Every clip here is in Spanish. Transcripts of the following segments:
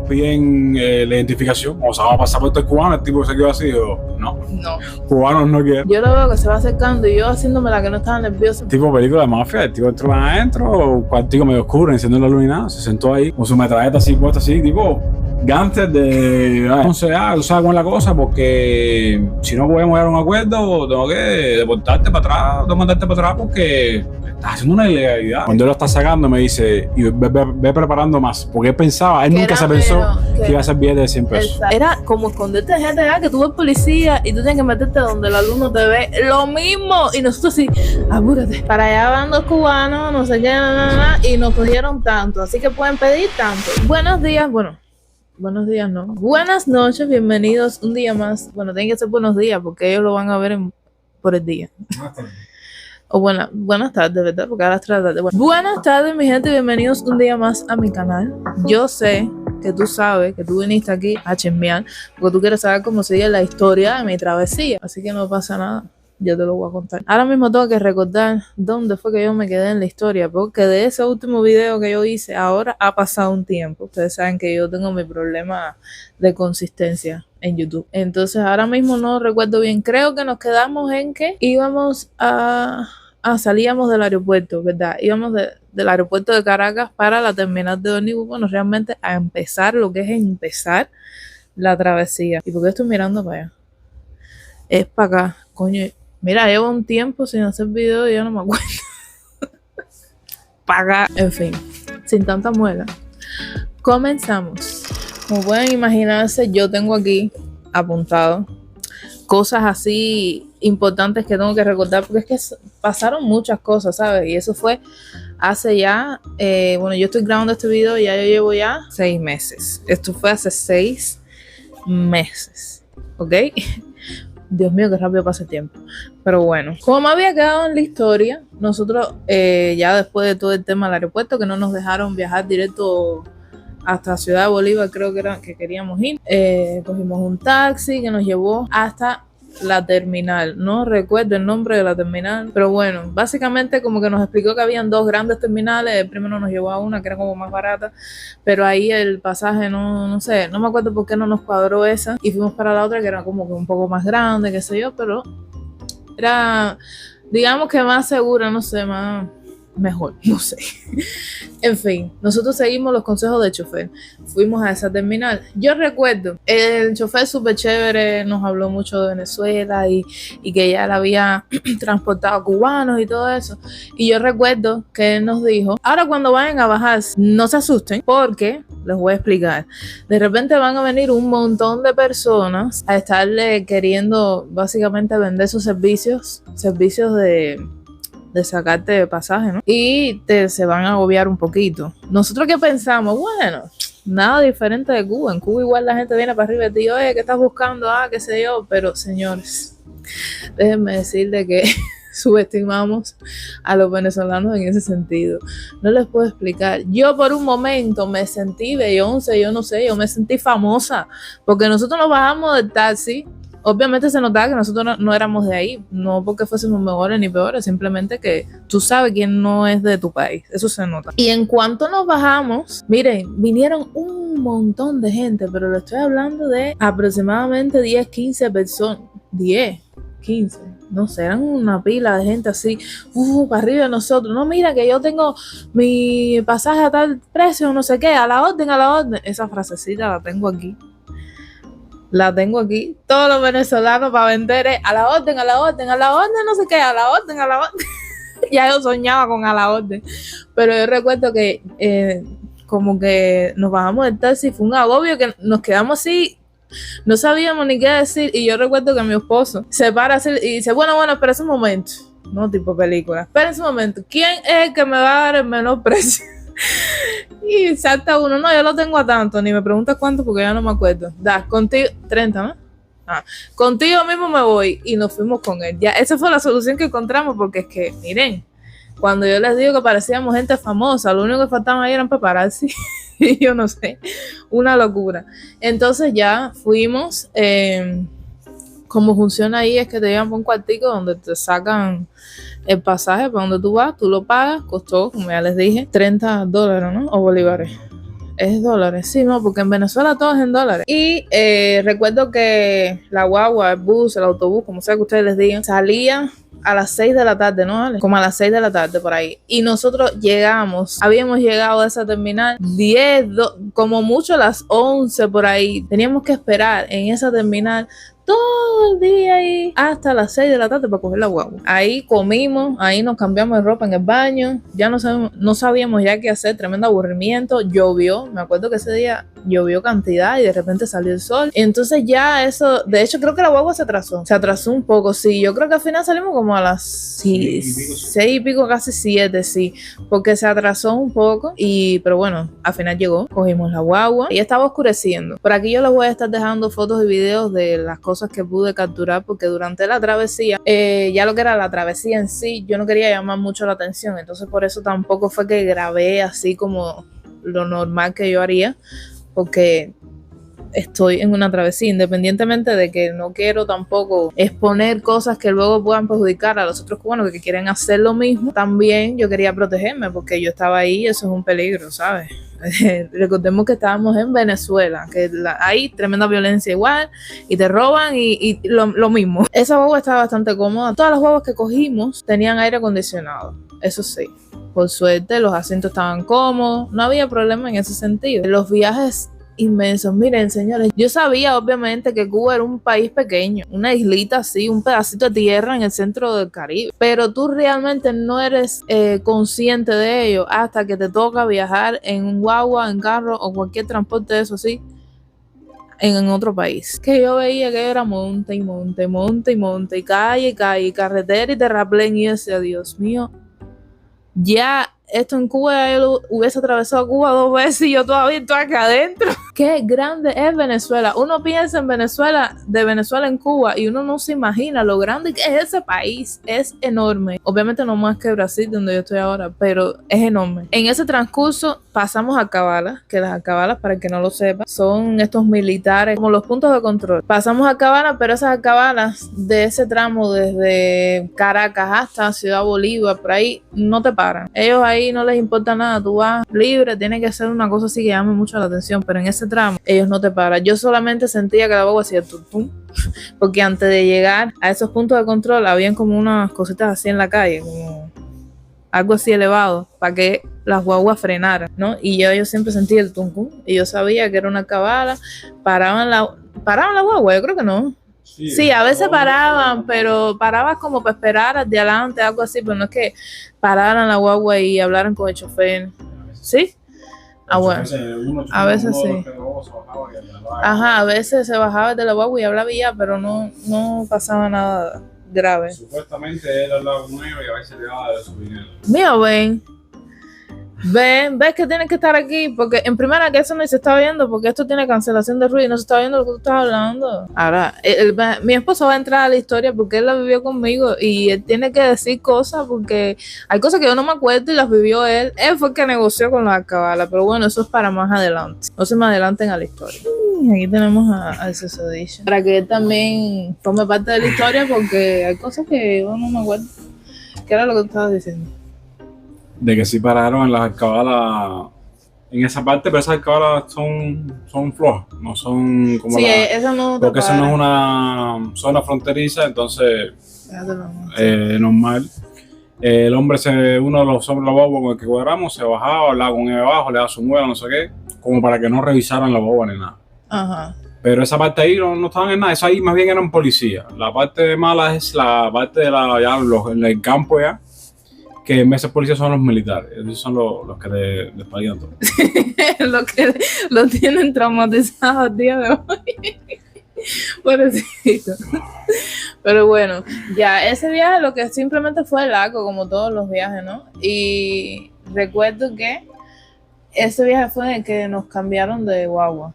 piden la identificación, o sea, vamos a pasaporte cubano, el tipo se quedó así, o no, No. cubanos no quieren. Yo lo veo que se va acercando y yo haciéndome la que no estaba nerviosa. Tipo película de mafia, el tipo entró adentro, cuartico medio oscuro, encendió la luz y nada, se sentó ahí con su metralleta así puesta así, tipo gánster de... Entonces, tú sabes cómo es la cosa, porque si no podemos llegar a un acuerdo, tengo que deportarte para atrás, tengo que mandarte para atrás porque estás haciendo una ilegalidad. Cuando él lo está sacando me dice, y ve preparando más, porque él pensaba, él nunca se pensó que iba a ser billete de 100 pesos. Exacto. Era como esconderte de gente, que tú ves policía y tú tienes que meterte donde el alumno te ve, lo mismo, y nosotros sí, apúrate. Para allá van los cubanos, no sé qué, y nos cogieron tanto, así que pueden pedir tanto. Buenos días, buenos días no. Buenas noches, bienvenidos un día más. Bueno, tienen que ser buenos días porque ellos lo van a ver por el día. O buenas tardes, ¿verdad? Porque ahora es 3 de la tarde. Bueno, buenas tardes, mi gente, bienvenidos un día más a mi canal. Yo sé que tú sabes que tú viniste aquí a chismear porque tú quieres saber cómo sigue la historia de mi travesía. Así que no pasa nada. Yo te lo voy a contar. Ahora mismo tengo que recordar dónde fue que yo me quedé en la historia, porque de ese último video que yo hice, ahora ha pasado un tiempo. Ustedes saben que yo tengo mi problema de consistencia en YouTube. Entonces ahora mismo no recuerdo bien. Creo que nos quedamos en que íbamos salíamos del aeropuerto, ¿verdad? Íbamos del aeropuerto de Caracas para la terminal de ómnibus. Bueno, realmente a empezar lo que es empezar la travesía. ¿Y por qué estoy mirando para allá? Es para acá, coño. Mira, llevo un tiempo sin hacer video y ya no me acuerdo. Paga. En fin, sin tanta muela. Comenzamos. Como pueden imaginarse, yo tengo aquí apuntado cosas así importantes que tengo que recordar, porque es que pasaron muchas cosas, ¿sabes? Y eso fue hace ya, yo estoy grabando este video y ya yo llevo ya 6 meses. Esto fue hace 6 meses, ¿ok? Dios mío, qué rápido pasa el tiempo. Pero bueno, como me había quedado en la historia, nosotros ya después de todo el tema del aeropuerto, que no nos dejaron viajar directo hasta Ciudad de Bolívar, creo que era que queríamos ir, cogimos un taxi que nos llevó hasta la terminal. No recuerdo el nombre de la terminal, pero bueno, básicamente como que nos explicó que habían 2 grandes terminales. El primero nos llevó a una que era como más barata, pero ahí el pasaje no sé, no me acuerdo por qué no nos cuadró esa, y fuimos para la otra que era como que un poco más grande, qué sé yo, pero era, digamos que más segura, no sé, mejor, no sé. En fin, nosotros seguimos los consejos del chofer. Fuimos a esa terminal. Yo recuerdo, el chofer súper chévere, nos habló mucho de Venezuela y que ya él había transportado cubanos y todo eso. Y yo recuerdo que él nos dijo, ahora cuando vayan a bajar, no se asusten, porque les voy a explicar. De repente van a venir un montón de personas a estarle queriendo básicamente vender sus servicios de sacarte de pasaje, ¿no? Y se van a agobiar un poquito. Nosotros que pensamos, bueno, nada diferente de Cuba. En Cuba igual la gente viene para arriba y te dice, oye, ¿qué estás buscando? Qué sé yo. Pero señores, déjenme decirles que subestimamos a los venezolanos en ese sentido. No les puedo explicar. Yo por un momento me sentí Beyoncé, yo no sé, yo me sentí famosa, porque nosotros nos bajamos del taxi. Obviamente se notaba que nosotros no éramos de ahí, no porque fuésemos mejores ni peores, simplemente que tú sabes quién no es de tu país, eso se nota. Y en cuanto nos bajamos, miren, vinieron un montón de gente, pero le estoy hablando de aproximadamente 10, 15 personas, 10, 15, no sé, eran una pila de gente así, para arriba de nosotros. No, mira que yo tengo mi pasaje a tal precio, no sé qué, a la orden, esa frasecita la tengo aquí. La tengo aquí. Todos los venezolanos para vender a la orden, no sé qué, a la orden. Ya yo soñaba con a la orden. Pero yo recuerdo que como que nos bajamos del taxi, fue un agobio que nos quedamos así, no sabíamos ni qué decir. Y yo recuerdo que mi esposo se para así y dice, bueno, espera un momento. No tipo película. Espera un momento. ¿Quién es el que me va a dar el menor precio? Y salta uno, no, yo lo tengo a tanto, ni me preguntas cuánto porque ya no me acuerdo. Contigo, 30, ¿no? Contigo mismo me voy. Y nos fuimos con él. Ya, esa fue la solución que encontramos, porque es que, miren, cuando yo les digo que parecíamos gente famosa, lo único que faltaba ahí eran paparazzi. Y yo no sé, una locura. Entonces ya fuimos, como funciona ahí es que te llevan por un cuartico donde te sacan el pasaje para donde tú vas, tú lo pagas, costó, como ya les dije, $30, ¿no? O bolívares. Es dólares, sí, no, porque en Venezuela todo es en dólares. Y recuerdo que la guagua, el bus, el autobús, como sea que ustedes les digan, salía a las 6 de la tarde, ¿no? ¿Vale? Como a las 6 de la tarde por ahí. Y nosotros habíamos llegado a esa terminal 10, como mucho a las 11 por ahí. Teníamos que esperar en esa terminal todo el día ahí hasta las 6 de la tarde para coger la guagua. Ahí comimos, ahí nos cambiamos de ropa en el baño, ya no sabíamos ya qué hacer, tremendo aburrimiento, llovió, me acuerdo que ese día llovió cantidad y de repente salió el sol. Y entonces ya eso, de hecho creo que la guagua se atrasó un poco, sí, yo creo que al final salimos como a las 6 y pico, casi 7, sí, porque se atrasó un poco, pero bueno, al final llegó, cogimos la guagua y estaba oscureciendo. Por aquí yo les voy a estar dejando fotos y videos de las cosas que pude capturar, porque durante la travesía, ya lo que era la travesía en sí, yo no quería llamar mucho la atención, entonces por eso tampoco fue que grabé así como lo normal que yo haría, porque estoy en una travesía, independientemente de que no quiero tampoco exponer cosas que luego puedan perjudicar a los otros cubanos que quieren hacer lo mismo. También yo quería protegerme porque yo estaba ahí y eso es un peligro, ¿sabes? Recordemos que estábamos en Venezuela, que hay tremenda violencia igual y te roban y lo mismo. Esa guagua estaba bastante cómoda. Todas las guaguas que cogimos tenían aire acondicionado, eso sí. Por suerte los asientos estaban cómodos, no había problema en ese sentido. Los viajes inmensos. Miren, señores, yo sabía obviamente que Cuba era un país pequeño, una islita así, un pedacito de tierra en el centro del Caribe, pero tú realmente no eres consciente de ello hasta que te toca viajar en un guagua, en carro o cualquier transporte de eso así en otro país. Que yo veía que era monte y monte, monte y monte, y calle, carretera y terraplén, y yo decía, Dios mío, ya esto en Cuba, él hubiese atravesado Cuba 2 veces y yo todavía estoy acá adentro. Qué grande es Venezuela. Uno piensa en Venezuela, de Venezuela en Cuba, y uno no se imagina lo grande que es ese país. Es enorme. Obviamente no más que Brasil, donde yo estoy ahora, pero es enorme. En ese transcurso pasamos a Cabalas, que las alcabalas, para el que no lo sepa, son estos militares, como los puntos de control. Pasamos a Cabalas, pero esas alcabalas de ese tramo, desde Caracas hasta Ciudad Bolívar, por ahí, no te paran. Ellos ahí no les importa nada, tú vas libre, tiene que ser una cosa así que llame mucho la atención, pero en ese tramo ellos no te paran. Yo solamente sentía que la guagua hacía tum, porque antes de llegar a esos puntos de control habían como unas cositas así en la calle, como algo así elevado, para que las guaguas frenaran, ¿no? Y yo siempre sentía el tum, y yo sabía que era una cabala. Paraban la guagua, yo creo que no. Sí, a veces paraban, pero parabas como para esperar de adelante, algo así, pero no es que pararan la guagua y hablaran con el chofer. ¿Sí? Ah, bueno. A veces sí. Ajá, a veces se bajaba de la guagua y hablaba ya, pero no pasaba nada grave. Supuestamente él hablaba con ellos y a veces le daba de su dinero. Mío, ves que tienes que estar aquí, porque en primera que eso no se está viendo, porque esto tiene cancelación de ruido y no se está viendo lo que tú estás hablando. Ahora, mi esposo va a entrar a la historia porque él la vivió conmigo y él tiene que decir cosas porque hay cosas que yo no me acuerdo y las vivió él. Él fue el que negoció con la cabala, pero bueno, eso es para más adelante. No se me adelanten a la historia. Aquí tenemos a Sesodition, para que él también forme parte de la historia, porque hay cosas que yo no me acuerdo. ¿Qué era lo que tú estabas diciendo? De que sí pararon en las alcabalas en esa parte, pero esas alcabalas son flojas, no son como eso no, porque eso no es una zona fronteriza, entonces normal. El hombre, uno de los hombres de la boba con el que cuadramos, se bajaba, hablaba con él abajo, le daba su muela, no sé qué, como para que no revisaran la boba ni nada. Ajá. Pero esa parte ahí no estaban en nada, eso ahí más bien eran policías. La parte mala es la parte de en el campo ya, que en meses policías son los militares, esos son los que despallan todo. Los que lo tienen traumatizado a día de hoy. Pobrecito. Pero bueno, ya ese viaje lo que simplemente fue largo, como todos los viajes, ¿no? Y recuerdo que ese viaje fue en el que nos cambiaron de guagua.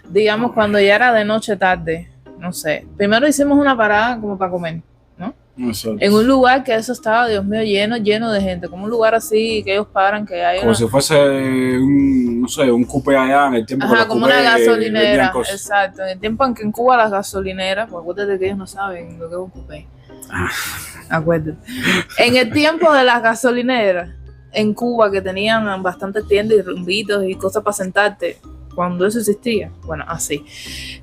Digamos, cuando ya era de noche tarde, no sé. Primero hicimos una parada como para comer, ¿no? En un lugar que eso estaba, Dios mío, lleno de gente, como un lugar así que ellos paran, que hay como si fuese un cupé allá en el tiempo. Ajá, como una gasolinera, exacto, en el tiempo en que en Cuba las gasolineras, pues acuérdate que ellos no saben lo que es un cupé. Acuérdate. En el tiempo de las gasolineras, en Cuba que tenían bastantes tiendas y rumbitos y cosas para sentarte, cuando eso existía, bueno, así.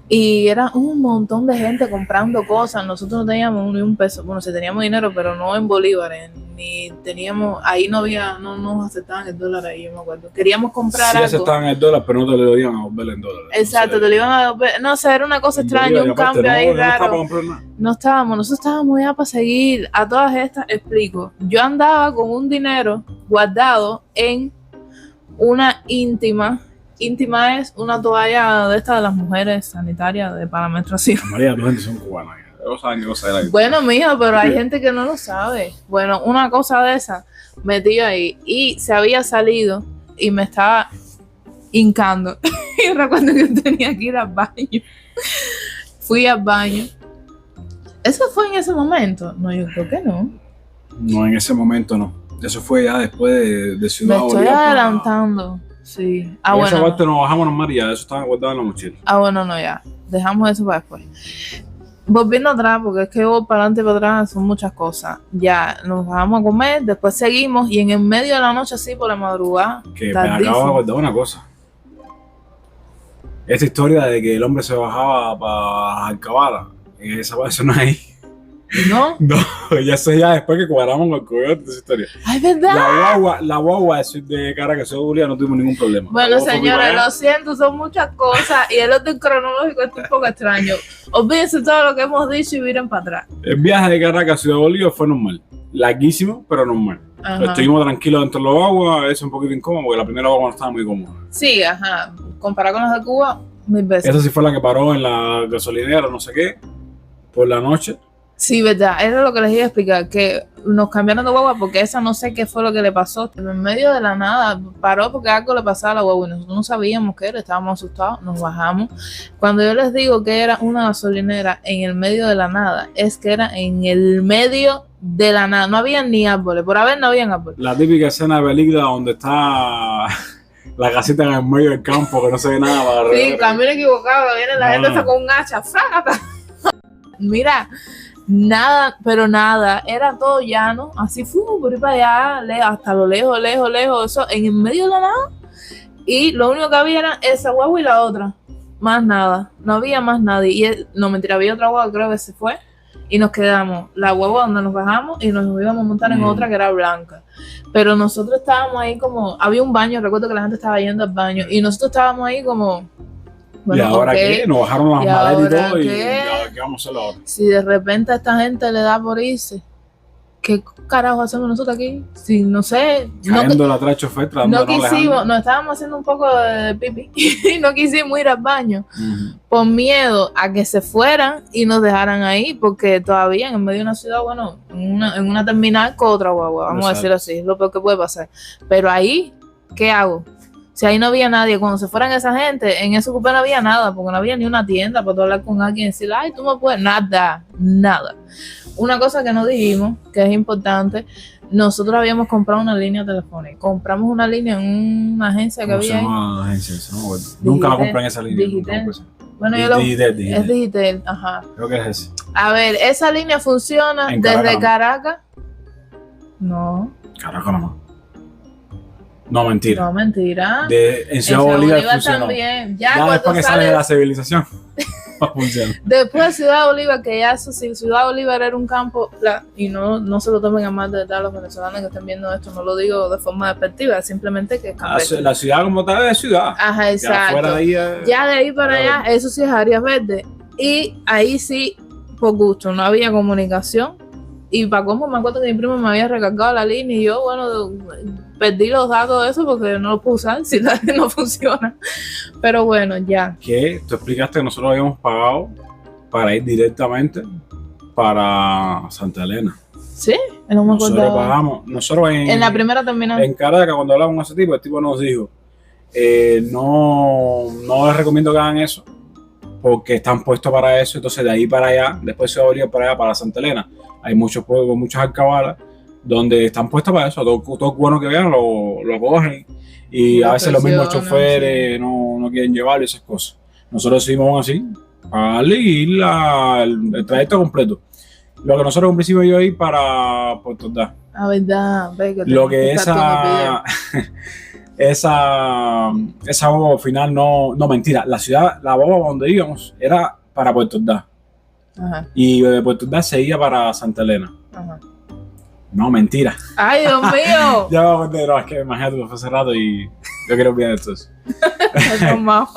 Y era un montón de gente comprando cosas. Nosotros no teníamos ni un peso. Bueno, sí teníamos dinero, pero no en bolívares. Ni teníamos, ahí no había, no nos aceptaban el dólar ahí, yo me acuerdo. Queríamos comprar Sí algo. aceptaban el dólar, pero no te lo iban a volver en dólares. Exacto, te lo iban a devolver. No sé, era una cosa extraña, un cambio ahí raro. No estábamos, nosotros estábamos ya para seguir. A todas estas, explico. Yo andaba con un dinero guardado en una íntima. Íntima es una toalla de estas de las mujeres sanitarias para la menstruación. María, tu gente son cubanas. Ellos saben qué cosa era. Bueno, mijo, pero hay gente que no lo sabe. Bueno, una cosa de esa metí ahí y se había salido y me estaba hincando. Y recuerdo que tenía que ir al baño. Fui al baño. ¿Eso fue en ese momento? No, yo creo que no. No, en ese momento no. Eso fue ya después de Ciudad Me estoy Bolívar. adelantando. Sí. En Bueno. esa parte nos bajamos normal y ya eso estaba guardado en la mochila. Bueno, no, ya. Dejamos eso para después. Volviendo atrás, porque es que voy para adelante y para atrás, son muchas cosas. Ya, nos bajamos a comer, después seguimos y en el medio de la noche, así por la madrugada. Que me acabo de acordar una cosa. Esta historia de que el hombre se bajaba para Alcabala, eso no es ahí. ¿No? No, ya sé ya después que cuadramos con el coyote de esa historia. ¡Ay, verdad! La guagua de Caracas, de Bolívar, no tuvimos ningún problema. Bueno, señores, lo siento, son muchas cosas y el orden cronológico es un poco extraño. Olvídense todo lo que hemos dicho y miren para atrás. El viaje de Caracas a Ciudad Bolívar fue normal. Larguísimo, pero normal. Ajá. Estuvimos tranquilos dentro de la guagua, a veces un poquito incómodo, porque la primera guagua no estaba muy cómoda. Sí, ajá. Comparado con las de Cuba, 1000 veces. Esa sí fue la que paró en la gasolinera, no sé qué, por la noche. Sí, verdad, era lo que les iba a explicar, que nos cambiaron de guagua porque esa no sé qué fue lo que le pasó. En medio de la nada paró porque algo le pasaba a la guagua y nosotros no sabíamos qué era, estábamos asustados, nos bajamos. Cuando yo les digo que era una gasolinera en el medio de la nada, es que era en el medio de la nada, no había ni árboles, por haber no habían árboles. La típica escena de película donde está la casita en el medio del campo, que no se ve nada para Sí, alrededor. camino equivocado, viene la gente con un hacha, ¡frágata! Mira, nada, pero nada, era todo llano, así fuimos por ir para allá, hasta lo lejos, eso, en el medio de la nada, y lo único que había era esa guagua y la otra, más nada, no había más nadie, y no, mentira, había otra guagua, creo que se fue, y nos quedamos, la guagua donde nos bajamos, y nos íbamos a montar en otra que era blanca, pero nosotros estábamos ahí como, había un baño, recuerdo que la gente estaba yendo al baño, y nosotros estábamos ahí como... Bueno, ¿y ahora okay. qué? Nos bajaron las maletas y todo, y ¿qué? ¿qué vamos a hacer ahora? Si de repente a esta gente le da por irse, ¿qué carajo hacemos nosotros aquí? Si no sé, Cayendo la trae chofer, no quisimos, nos estábamos haciendo un poco de pipi y no quisimos ir al baño por miedo a que se fueran y nos dejaran ahí, porque todavía en medio de una ciudad, bueno, en una terminal con otra guagua, vamos a decirlo así, es lo peor que puede pasar. Pero ahí, ¿qué hago? Si ahí no había nadie, cuando se fueran esa gente, en ese cupé no había nada, porque no había ni una tienda para tú hablar con alguien y decirle, ay, tú me puedes, nada. Una cosa que no dijimos, que es importante, nosotros habíamos comprado una línea telefónica, compramos una línea en una agencia que había ahí. ¿Cómo se llama la agencia? Nunca la compré en esa línea. Digital. Bueno, Digital. Es Digital, ajá. Creo que es ese. A ver, esa línea funciona En desde Caracas. No. Caracas nomás. No, mentira. No, mentira. En Ciudad Bolívar funcionó. También. Ya después que sale de la civilización, no funciona. Después de Ciudad Bolívar, que ya eso sí, Ciudad Bolívar era un campo, y no se lo tomen a mal de verdad los venezolanos que estén viendo esto, no lo digo de forma despectiva, simplemente que es campestre. La ciudad como tal es ciudad. Ajá, exacto. Ya de ahí para allá, eso sí es áreas verdes. Y ahí sí, por gusto, no había comunicación. Y para cómo me acuerdo que mi primo me había recargado la línea y yo, bueno, perdí los datos de eso porque no lo puedo usar si la línea no funciona. Pero bueno, ya. ¿Qué? Tú explicaste que nosotros habíamos pagado para ir directamente para Santa Elena. ¿Sí? No me acuerdo. Nosotros pagamos, en la primera terminal. En Caracas, cuando hablamos con ese tipo, el tipo nos dijo, no les recomiendo que hagan eso, porque están puestos para eso. Entonces de ahí para allá, después se va a volver para allá, para Santa Elena. Hay muchos pueblos, muchas alcabalas donde están puestos para eso. Todo bueno que vean lo cogen, y a veces los mismos choferes no quieren llevarlo y esas cosas. Nosotros decidimos así, pagarle y ir el trayecto completo. Lo que nosotros en principio iba a ir para Puerto Ordaz. Ah, verdad. Ve que Lo que tenemos estar con el video. esa boba final no, mentira. La boba donde íbamos era para Puerto Ordaz. Ajá, Y de Puerto Ordaz se iba para Santa Elena. ajá. No, mentira. ¡Ay, Dios mío! Ya me acordé, no, es que imagínate, fue hace rato y yo quiero olvidar esto. Me he tomado.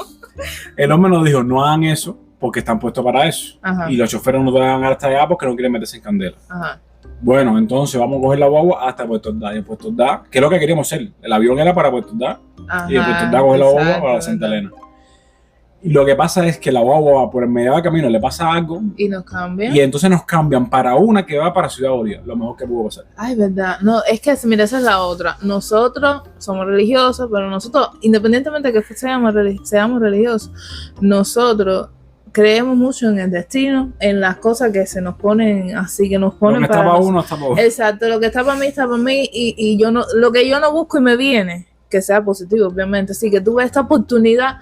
El hombre nos dijo, no hagan eso porque están puestos para eso. Ajá, Y los choferes no te van hasta allá porque no quieren meterse en candela. ajá. Bueno, entonces vamos a coger la guagua hasta Puerto Ordaz. Y en Puerto Ordaz, que es lo que queríamos hacer. El avión era para Puerto Ordaz y en Puerto Ordaz coger la guagua exacto, para Santa verdad. Elena. Y lo que pasa es que la guagua por el medio del camino le pasa algo Y nos cambian. y entonces nos cambian para una que va para Ciudad Bolívar. Lo mejor que pudo pasar. Ay, verdad. No, es que, mira, esa es la otra. Nosotros somos religiosos, pero nosotros, independientemente de que seamos religiosos, nosotros creemos mucho en el destino, en las cosas que se nos ponen así, que nos Lo ponen que está para para nosotros. uno está para otro. Exacto, lo que está para mí está para mí y yo no, lo que yo no busco y me viene, que sea positivo, obviamente. Así que tuve esta oportunidad.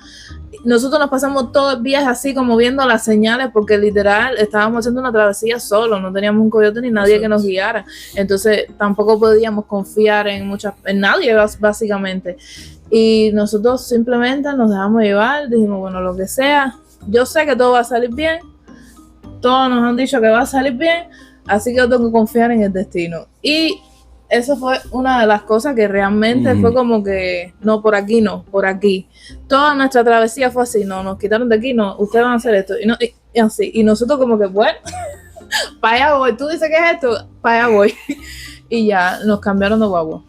Nosotros nos pasamos todo el viaje así como viendo las señales porque literal estábamos haciendo una travesía solo, no teníamos un coyote ni nadie que nos guiara. Entonces tampoco podíamos confiar en nadie básicamente. Y nosotros simplemente nos dejamos llevar, dijimos, bueno, lo que sea, yo sé que todo va a salir bien, todos nos han dicho que va a salir bien, así que yo tengo que confiar en el destino. Y eso fue una de las cosas que realmente fue como que, no, por aquí no, por aquí. Toda nuestra travesía fue así, no, nos quitaron de aquí, no, ustedes van a hacer esto, y así. Y nosotros como que, bueno, para allá voy, tú dices que es esto, para allá voy. Y ya, nos cambiaron de guagua.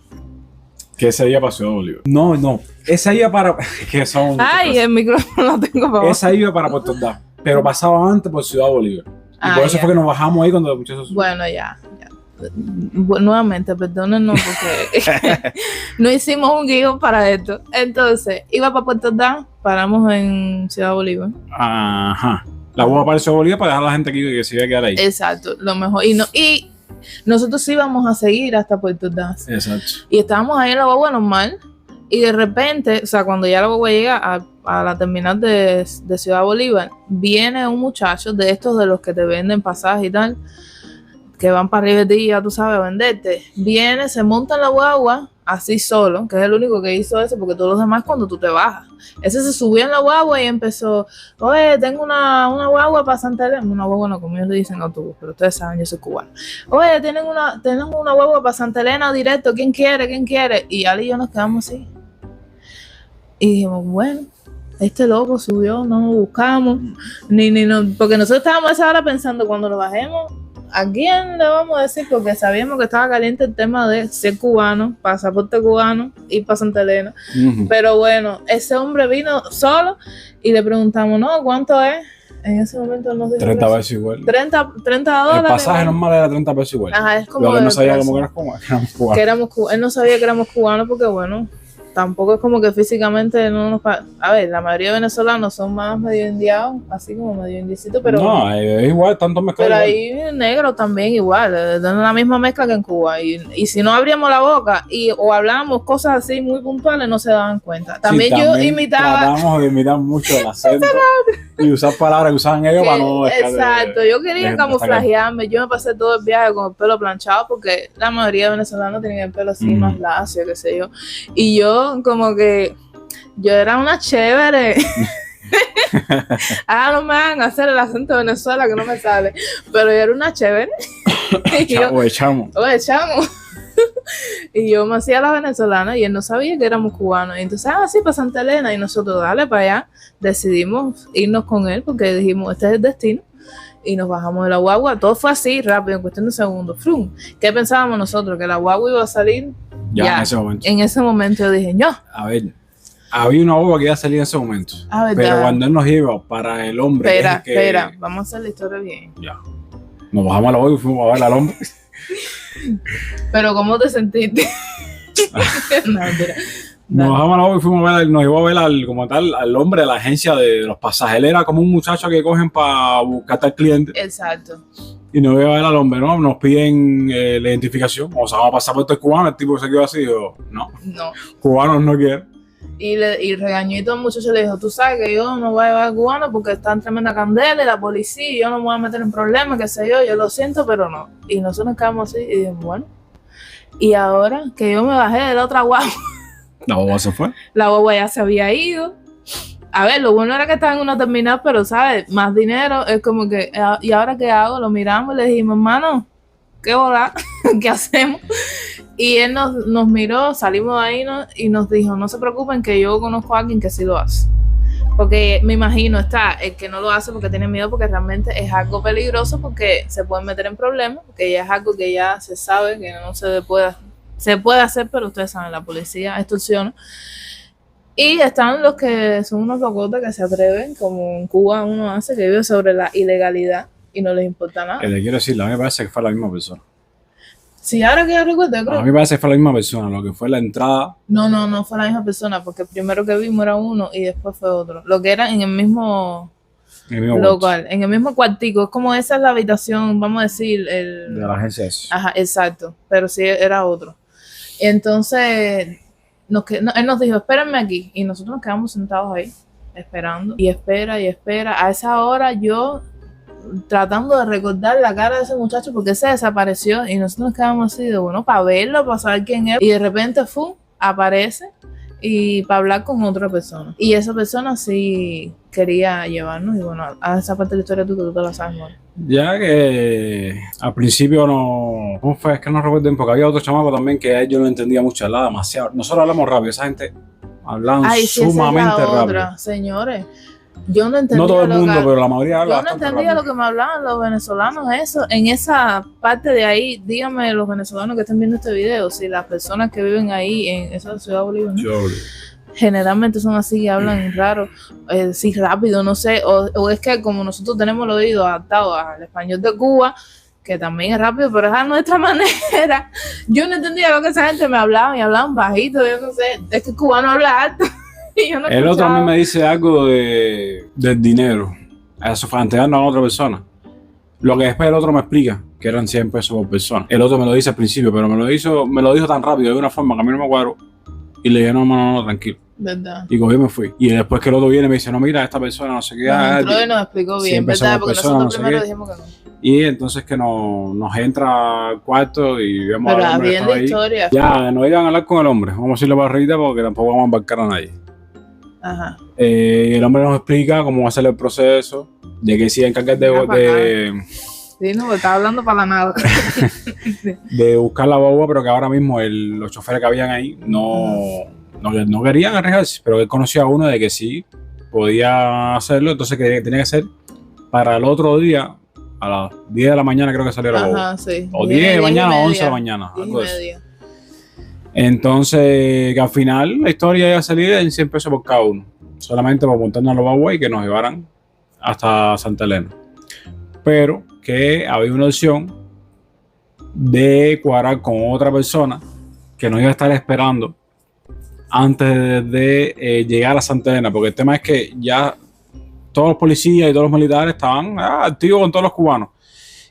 Que esa iba para Ciudad Bolívar. No. Esa iba para... que son Ay, el micrófono lo tengo para abajo. esa iba para Puerto Ordaz. Pero pasaba antes por Ciudad Bolívar. Y por eso ya. fue que nos bajamos ahí cuando los muchachos... Bueno, ya. Nuevamente, perdónenos porque no hicimos un guión para esto. Entonces, iba para Puerto Ordaz, paramos en Ciudad Bolívar. Ajá. La boba para Ciudad Bolívar para dejar a la gente aquí que se iba a quedar ahí. Exacto, lo mejor. Y nosotros íbamos a seguir hasta Puerto Ordaz. Exacto. Y estábamos ahí en la guagua normal. Y de repente, o sea, cuando ya la guagua llega a la terminal de Ciudad Bolívar, viene un muchacho de estos de los que te venden pasajes y tal, que van para arriba de ti, ya tú sabes, a venderte. Viene, se monta en la guagua, así solo, que es el único que hizo eso, porque todos los demás cuando tú te bajas. Ese se subió en la guagua y empezó, oye, tengo una guagua para Santa Elena. Una guagua no, como ellos le dicen autobús, pero ustedes saben, yo soy cubano. Oye, tenemos una guagua para Santa Elena directo, ¿quién quiere? Y Ali y yo nos quedamos así. Y dijimos, bueno, este loco subió, no lo buscamos, porque nosotros estábamos a esa hora pensando, cuando lo bajemos, ¿a quién le vamos a decir? Porque sabíamos que estaba caliente el tema de ser cubano, pasaporte cubano, ir para Santa Elena. Pero bueno, ese hombre vino solo y le preguntamos, ¿no? ¿Cuánto es? En ese momento nos dijo 30 pesos igual. 30 El dólares. pasaje normal era 30 pesos igual. Ajá, es como Lo que no sabía precio. como que éramos cubanos. Él no sabía que éramos cubanos porque, bueno, tampoco es como que físicamente no nos... A ver, la mayoría de venezolanos son más medio indiados, así como medio indicitos, pero... No, es igual, tanto mezclado. Pero ahí negro también igual, es la misma mezcla que en Cuba. Y si no abríamos la boca o hablábamos cosas así muy puntuales, no se daban cuenta. También yo imitaba... Tratamos de imitar mucho el acento y usar palabras que usaban ellos para no... Exacto, yo quería de camuflajearme. Yo me pasé todo el viaje con el pelo planchado porque la mayoría de venezolanos tienen el pelo así más lacio, qué sé yo. Y yo como que... Yo era una chévere. No me hagan hacer el acento de Venezuela que no me sale. Pero yo era una chévere. Chamo. Oye, chamo. Y yo me hacía la venezolana y él no sabía que éramos cubanos. Y entonces, sí, para Santa Elena. Y nosotros, dale para allá. Decidimos irnos con él porque dijimos, este es el destino. Y nos bajamos de la guagua. Todo fue así, rápido, en cuestión de segundos. ¡Frum! ¿Qué pensábamos nosotros? Que la guagua iba a salir Ya, en ese momento. En ese momento yo dije, no. A ver, había una guagua que iba a salir en ese momento. Pero cuando él nos iba para el hombre... Espera, vamos a hacer la historia bien. Ya. Nos bajamos a la guagua y fuimos a ver al hombre. Pero ¿cómo te sentiste? No, mentira. Nos bajamos a la guagua y fuimos a ver, nos iba a ver como tal al hombre de la agencia de los pasajes. Él era como un muchacho que cogen para buscar al cliente. Exacto. Y nos iba a ver al hombre, ¿no? Nos piden la identificación. O sea, vamos a pasar por este cubano. El tipo se quedó así y dijo, no, cubanos no quieren. Y regañó y todo el muchacho le dijo, tú sabes que yo no voy a llevar a cubano porque está en tremenda candela y la policía, y yo no me voy a meter en problemas, qué sé yo lo siento, pero no. Y nosotros nos quedamos así y dijimos, bueno, y ahora que yo me bajé de la otra guagua. ¿La boba se fue? La guagua ya se había ido. A ver, lo bueno era que estaba en una terminal, pero, ¿sabes? Más dinero, es como que, ¿y ahora qué hago? Lo miramos y le dijimos, hermano, ¿qué bola? ¿Qué hacemos? Y él nos miró, salimos de ahí y nos dijo, no se preocupen que yo conozco a alguien que sí lo hace. Porque me imagino está el que no lo hace porque tiene miedo, porque realmente es algo peligroso, porque se pueden meter en problemas, porque ya es algo que ya se sabe que no se puede hacer, pero ustedes saben, la policía extorsiona. Y están los que son unos locotes que se atreven, como en Cuba uno hace, que vive sobre la ilegalidad y no les importa nada. Le quiero decir, a mí me parece que fue la misma persona. Sí, ahora que yo recuerdo, yo creo. A mí me parece que fue la misma persona, lo que fue la entrada. No fue la misma persona, porque el primero que vimos era uno y después fue otro. Lo que era en el mismo local, en el mismo cuartico. Es como esa es la habitación, vamos a decir, de la agencia esa. Ajá, exacto, pero sí era otro. Entonces, él nos dijo, espérenme aquí. Y nosotros nos quedamos sentados ahí, esperando. Y espera. A esa hora yo tratando de recordar la cara de ese muchacho porque se desapareció y nosotros nos quedamos así de bueno, para verlo, para saber quién es, y de repente aparece y para hablar con otra persona, y esa persona sí quería llevarnos. Y bueno, a esa parte de la historia tú te la sabes, ¿no? Ya que al principio no, ¿cómo fue? Es que no recuerdo, porque había otro chamaco también que yo no entendía mucho, hablaba demasiado. Nosotros hablamos rápido, esa gente hablaba sumamente rápido. Señores, yo no entendía. No todo el mundo, pero la mayoría habla. Yo no entendía lo que me hablaban los venezolanos, eso. En esa parte de ahí, díganme los venezolanos que estén viendo este video, si las personas que viven ahí en esa ciudad de Bolívar, ¿no? Generalmente son así, que hablan raro, sí, rápido, no sé, o es que como nosotros tenemos el oído adaptado al español de Cuba, que también es rápido, pero es a nuestra manera. Yo no entendía lo que esa gente me hablaba, y hablaban bajito, yo no sé, es que el cubano habla alto. El otro a mí me dice algo del dinero. Eso fue antes de darnos a otra persona. Lo que después el otro me explica, que eran 100 pesos por persona. El otro me lo dice al principio, pero me lo dijo tan rápido, de una forma que a mí no me cuadro. Y le dije, no, tranquilo. ¿Verdad? Y cogí y me fui. Y después que el otro viene me dice, no, mira, esta persona no sé qué. Nos entró y nos explicó bien, ¿verdad? Porque persona, nosotros primero dijimos que no. Y entonces que nos entra al cuarto y vemos pero al hombre que estaba ahí. Historia. Ya, no iban a hablar con el hombre. Vamos a decirlo para arriba porque tampoco vamos a embarcar a nadie. Ajá. El hombre nos explica cómo va a ser el proceso, de que se encarga Sí, no, estaba hablando para la nada. de buscar la boba, pero que ahora mismo los choferes que habían ahí no querían arriesgarse, pero él conocía a uno de que sí podía hacerlo, entonces que tenía que ser para el otro día, a las 10 de la mañana creo que salió la boba. Sí. O 10 de la mañana o 11 de la mañana. 10 y media. Entonces, que al final la historia iba a salir en 100 pesos por cada uno, solamente por montarnos a los guagua y que nos llevaran hasta Santa Elena. Pero que había una opción de cuadrar con otra persona que nos iba a estar esperando antes de llegar a Santa Elena, porque el tema es que ya todos los policías y todos los militares estaban activos con todos los cubanos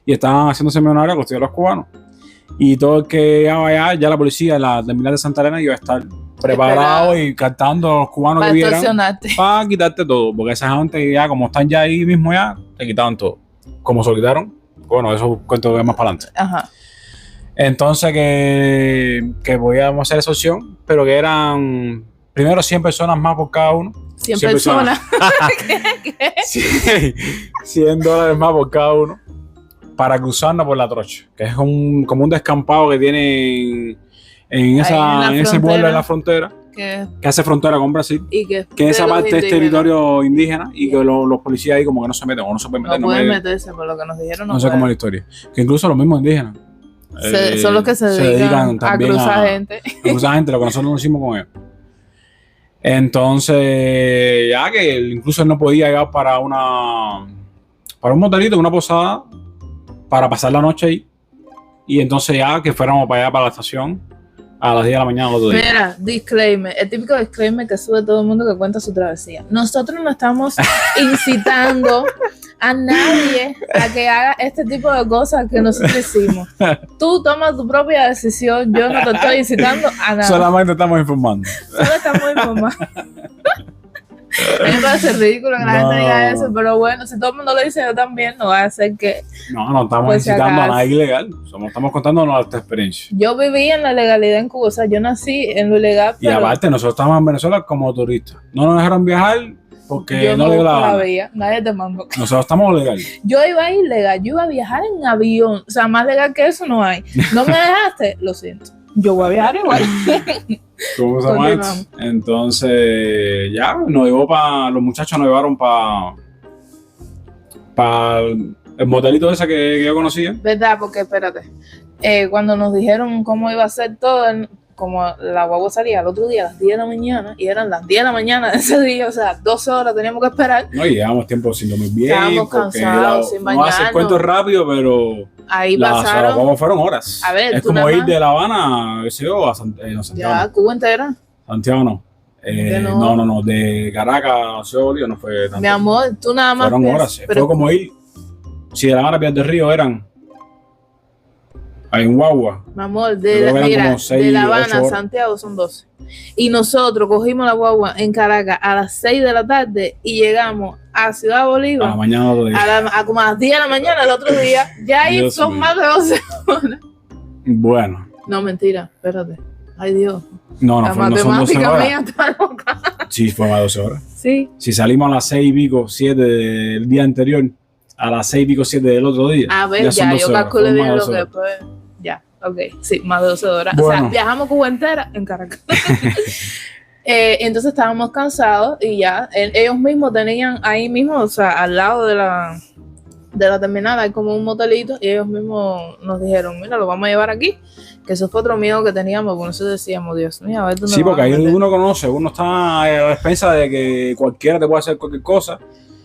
y estaban haciendo seminarios con todos los cubanos. Y todo el que llegaba ya la policía en la terminal de Santa Elena iba a estar preparado y captando a los cubanos que vieran para quitarte todo, porque esa gente ya como están ya ahí mismo ya, te quitaban todo. Como se lo quitaron, bueno, eso cuento más para adelante. Ajá. Entonces que podíamos hacer esa opción, pero que eran primero 100 personas más por cada uno. 100 personas. ¿Qué? $100 más por cada uno para cruzarnos por la trocha, que es como un descampado que tienen en ese pueblo de la frontera, que hace frontera con Brasil, y que esa parte es territorio indígena y que los policías ahí como que no se meten o no se pueden meter. No pueden meterse, por lo que nos dijeron. No sé cómo es la historia. Que incluso los mismos indígenas son los que se dedican a cruzar gente. A cruzar gente, lo que nosotros nos hicimos con ellos. Entonces, ya que incluso él no podía llegar para un motelito, una posada, para pasar la noche ahí. Y entonces ya que fuéramos para allá, para la estación, a las 10 de la mañana otro día. Mira, disclaimer, el típico disclaimer que sube todo el mundo que cuenta su travesía. Nosotros no estamos incitando a nadie a que haga este tipo de cosas que nosotros hicimos. Tú tomas tu propia decisión, yo no te estoy incitando a nada. Solamente estamos informando. Solo estamos informando. A mí me parece ridículo que la gente diga eso, pero bueno, si todo el mundo lo dice, yo también, no va a hacer que... No estamos Pues si incitando a acaso. nada ilegal. Estamos contando nuestra experiencia. Yo viví en la legalidad en Cuba, o sea, yo nací en lo ilegal, Y pero aparte, nosotros estábamos en Venezuela como turistas. No nos dejaron viajar porque yo no no le dio la la gana. veía, nadie te mandó. Nosotros estamos legal. Yo iba a ir legal, yo iba a viajar en avión, o sea, más legal que eso no hay. ¿No me dejaste? Lo siento, yo voy a viajar igual. ¿Cómo se llama esto? Continuamos. Entonces, ya, los muchachos nos llevaron para el motelito ese que yo conocía. ¿Verdad? Porque espérate, cuando nos dijeron cómo iba a ser todo, como la guagua salía al otro día a las 10 de la mañana, y eran las 10 de la mañana de ese día, o sea, 12 horas teníamos que esperar. No, y llevamos tiempo sin dormir bien. Estábamos porque cansados, sin no hace el bañarnos. cuento rápido, pero Ahí las pasaron, guaguas fueron horas. A ver, es tú como nada ir más. de La Habana, qué sé yo, a Santiago. ya, Cuba entera. Santiago no. Que no. No, de Caracas a Ciudad Bolívar no fue tanto. Mi amor, tú nada más Fueron piensas, horas. pero Fue como ir, si de La Habana a Piedras del Río eran, ahí en guagua, mi amor, Yo creo que eran mira, como 6, de La 8 Habana a horas. Santiago son 12. Y nosotros cogimos la guagua en Caracas a las 6 de la tarde y llegamos a Ciudad a la Bolívar mañana otro día. a como a las 10 de la mañana el otro día. Ya ahí Dios son mío. más de 12 horas. Bueno, No, mentira, espérate. Ay, Dios. no La son 12 matemática horas. mía está loca. Sí, fue más de 12 horas. Sí. Si salimos a las 6 y pico, 7 del día anterior, a las 6 y pico, 7 del otro día. A ver, son ya, 12 yo horas, calculé fueron bien más de lo 12 que horas. después. Ya, ok. Sí, más de 12 horas. O Bueno. sea, viajamos Cuba entera en Caracas. Entonces estábamos cansados y ya ellos mismos tenían ahí mismo, o sea, al lado de la terminal hay como un motelito y ellos mismos nos dijeron, mira, lo vamos a llevar aquí, que eso fue otro miedo que teníamos, porque nosotros decíamos, Dios mío, a ver dónde Sí, nos porque van a ahí meter. uno conoce, uno está a la despensa de que cualquiera te puede hacer cualquier cosa.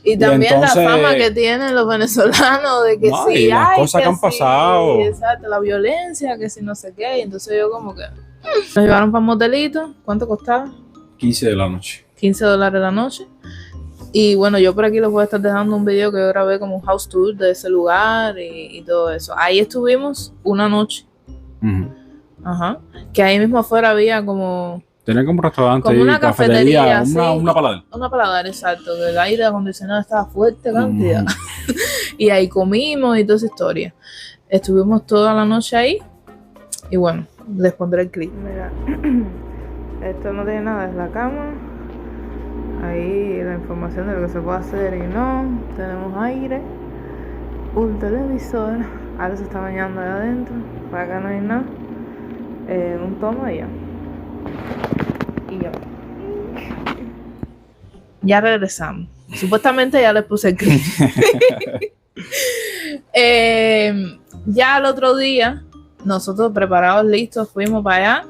Y también entonces- la fama que tienen los venezolanos de que No, sí, y las ay, cosas que han sí, pasado. exacto, la violencia, que si no sé qué, y entonces yo como que nos llevaron para un motelito, ¿cuánto costaba? 15 de la noche. $15 la noche. Y bueno, yo por aquí les voy a estar dejando un video que yo grabé como un house tour de ese lugar y todo eso. Ahí estuvimos una noche. Ujú. Ajá. Que ahí mismo afuera había como Tenía como un restaurante, Como y una cafetería, sí. una palabra. una paladar, exacto, que el aire acondicionado estaba fuerte cantidad. Y ahí comimos y toda esa historia. Estuvimos toda la noche ahí. Y bueno, les pondré el clip. Mira, esto no tiene nada, es la cama. Ahí la información de lo que se puede hacer y no. Tenemos aire. Un televisor. Ahora se está bañando ahí adentro. Para acá no hay nada. Un tomo y ya. Y ya. Ya regresamos. Supuestamente ya les puse el clip. Ya el otro día, nosotros preparados, listos, fuimos para allá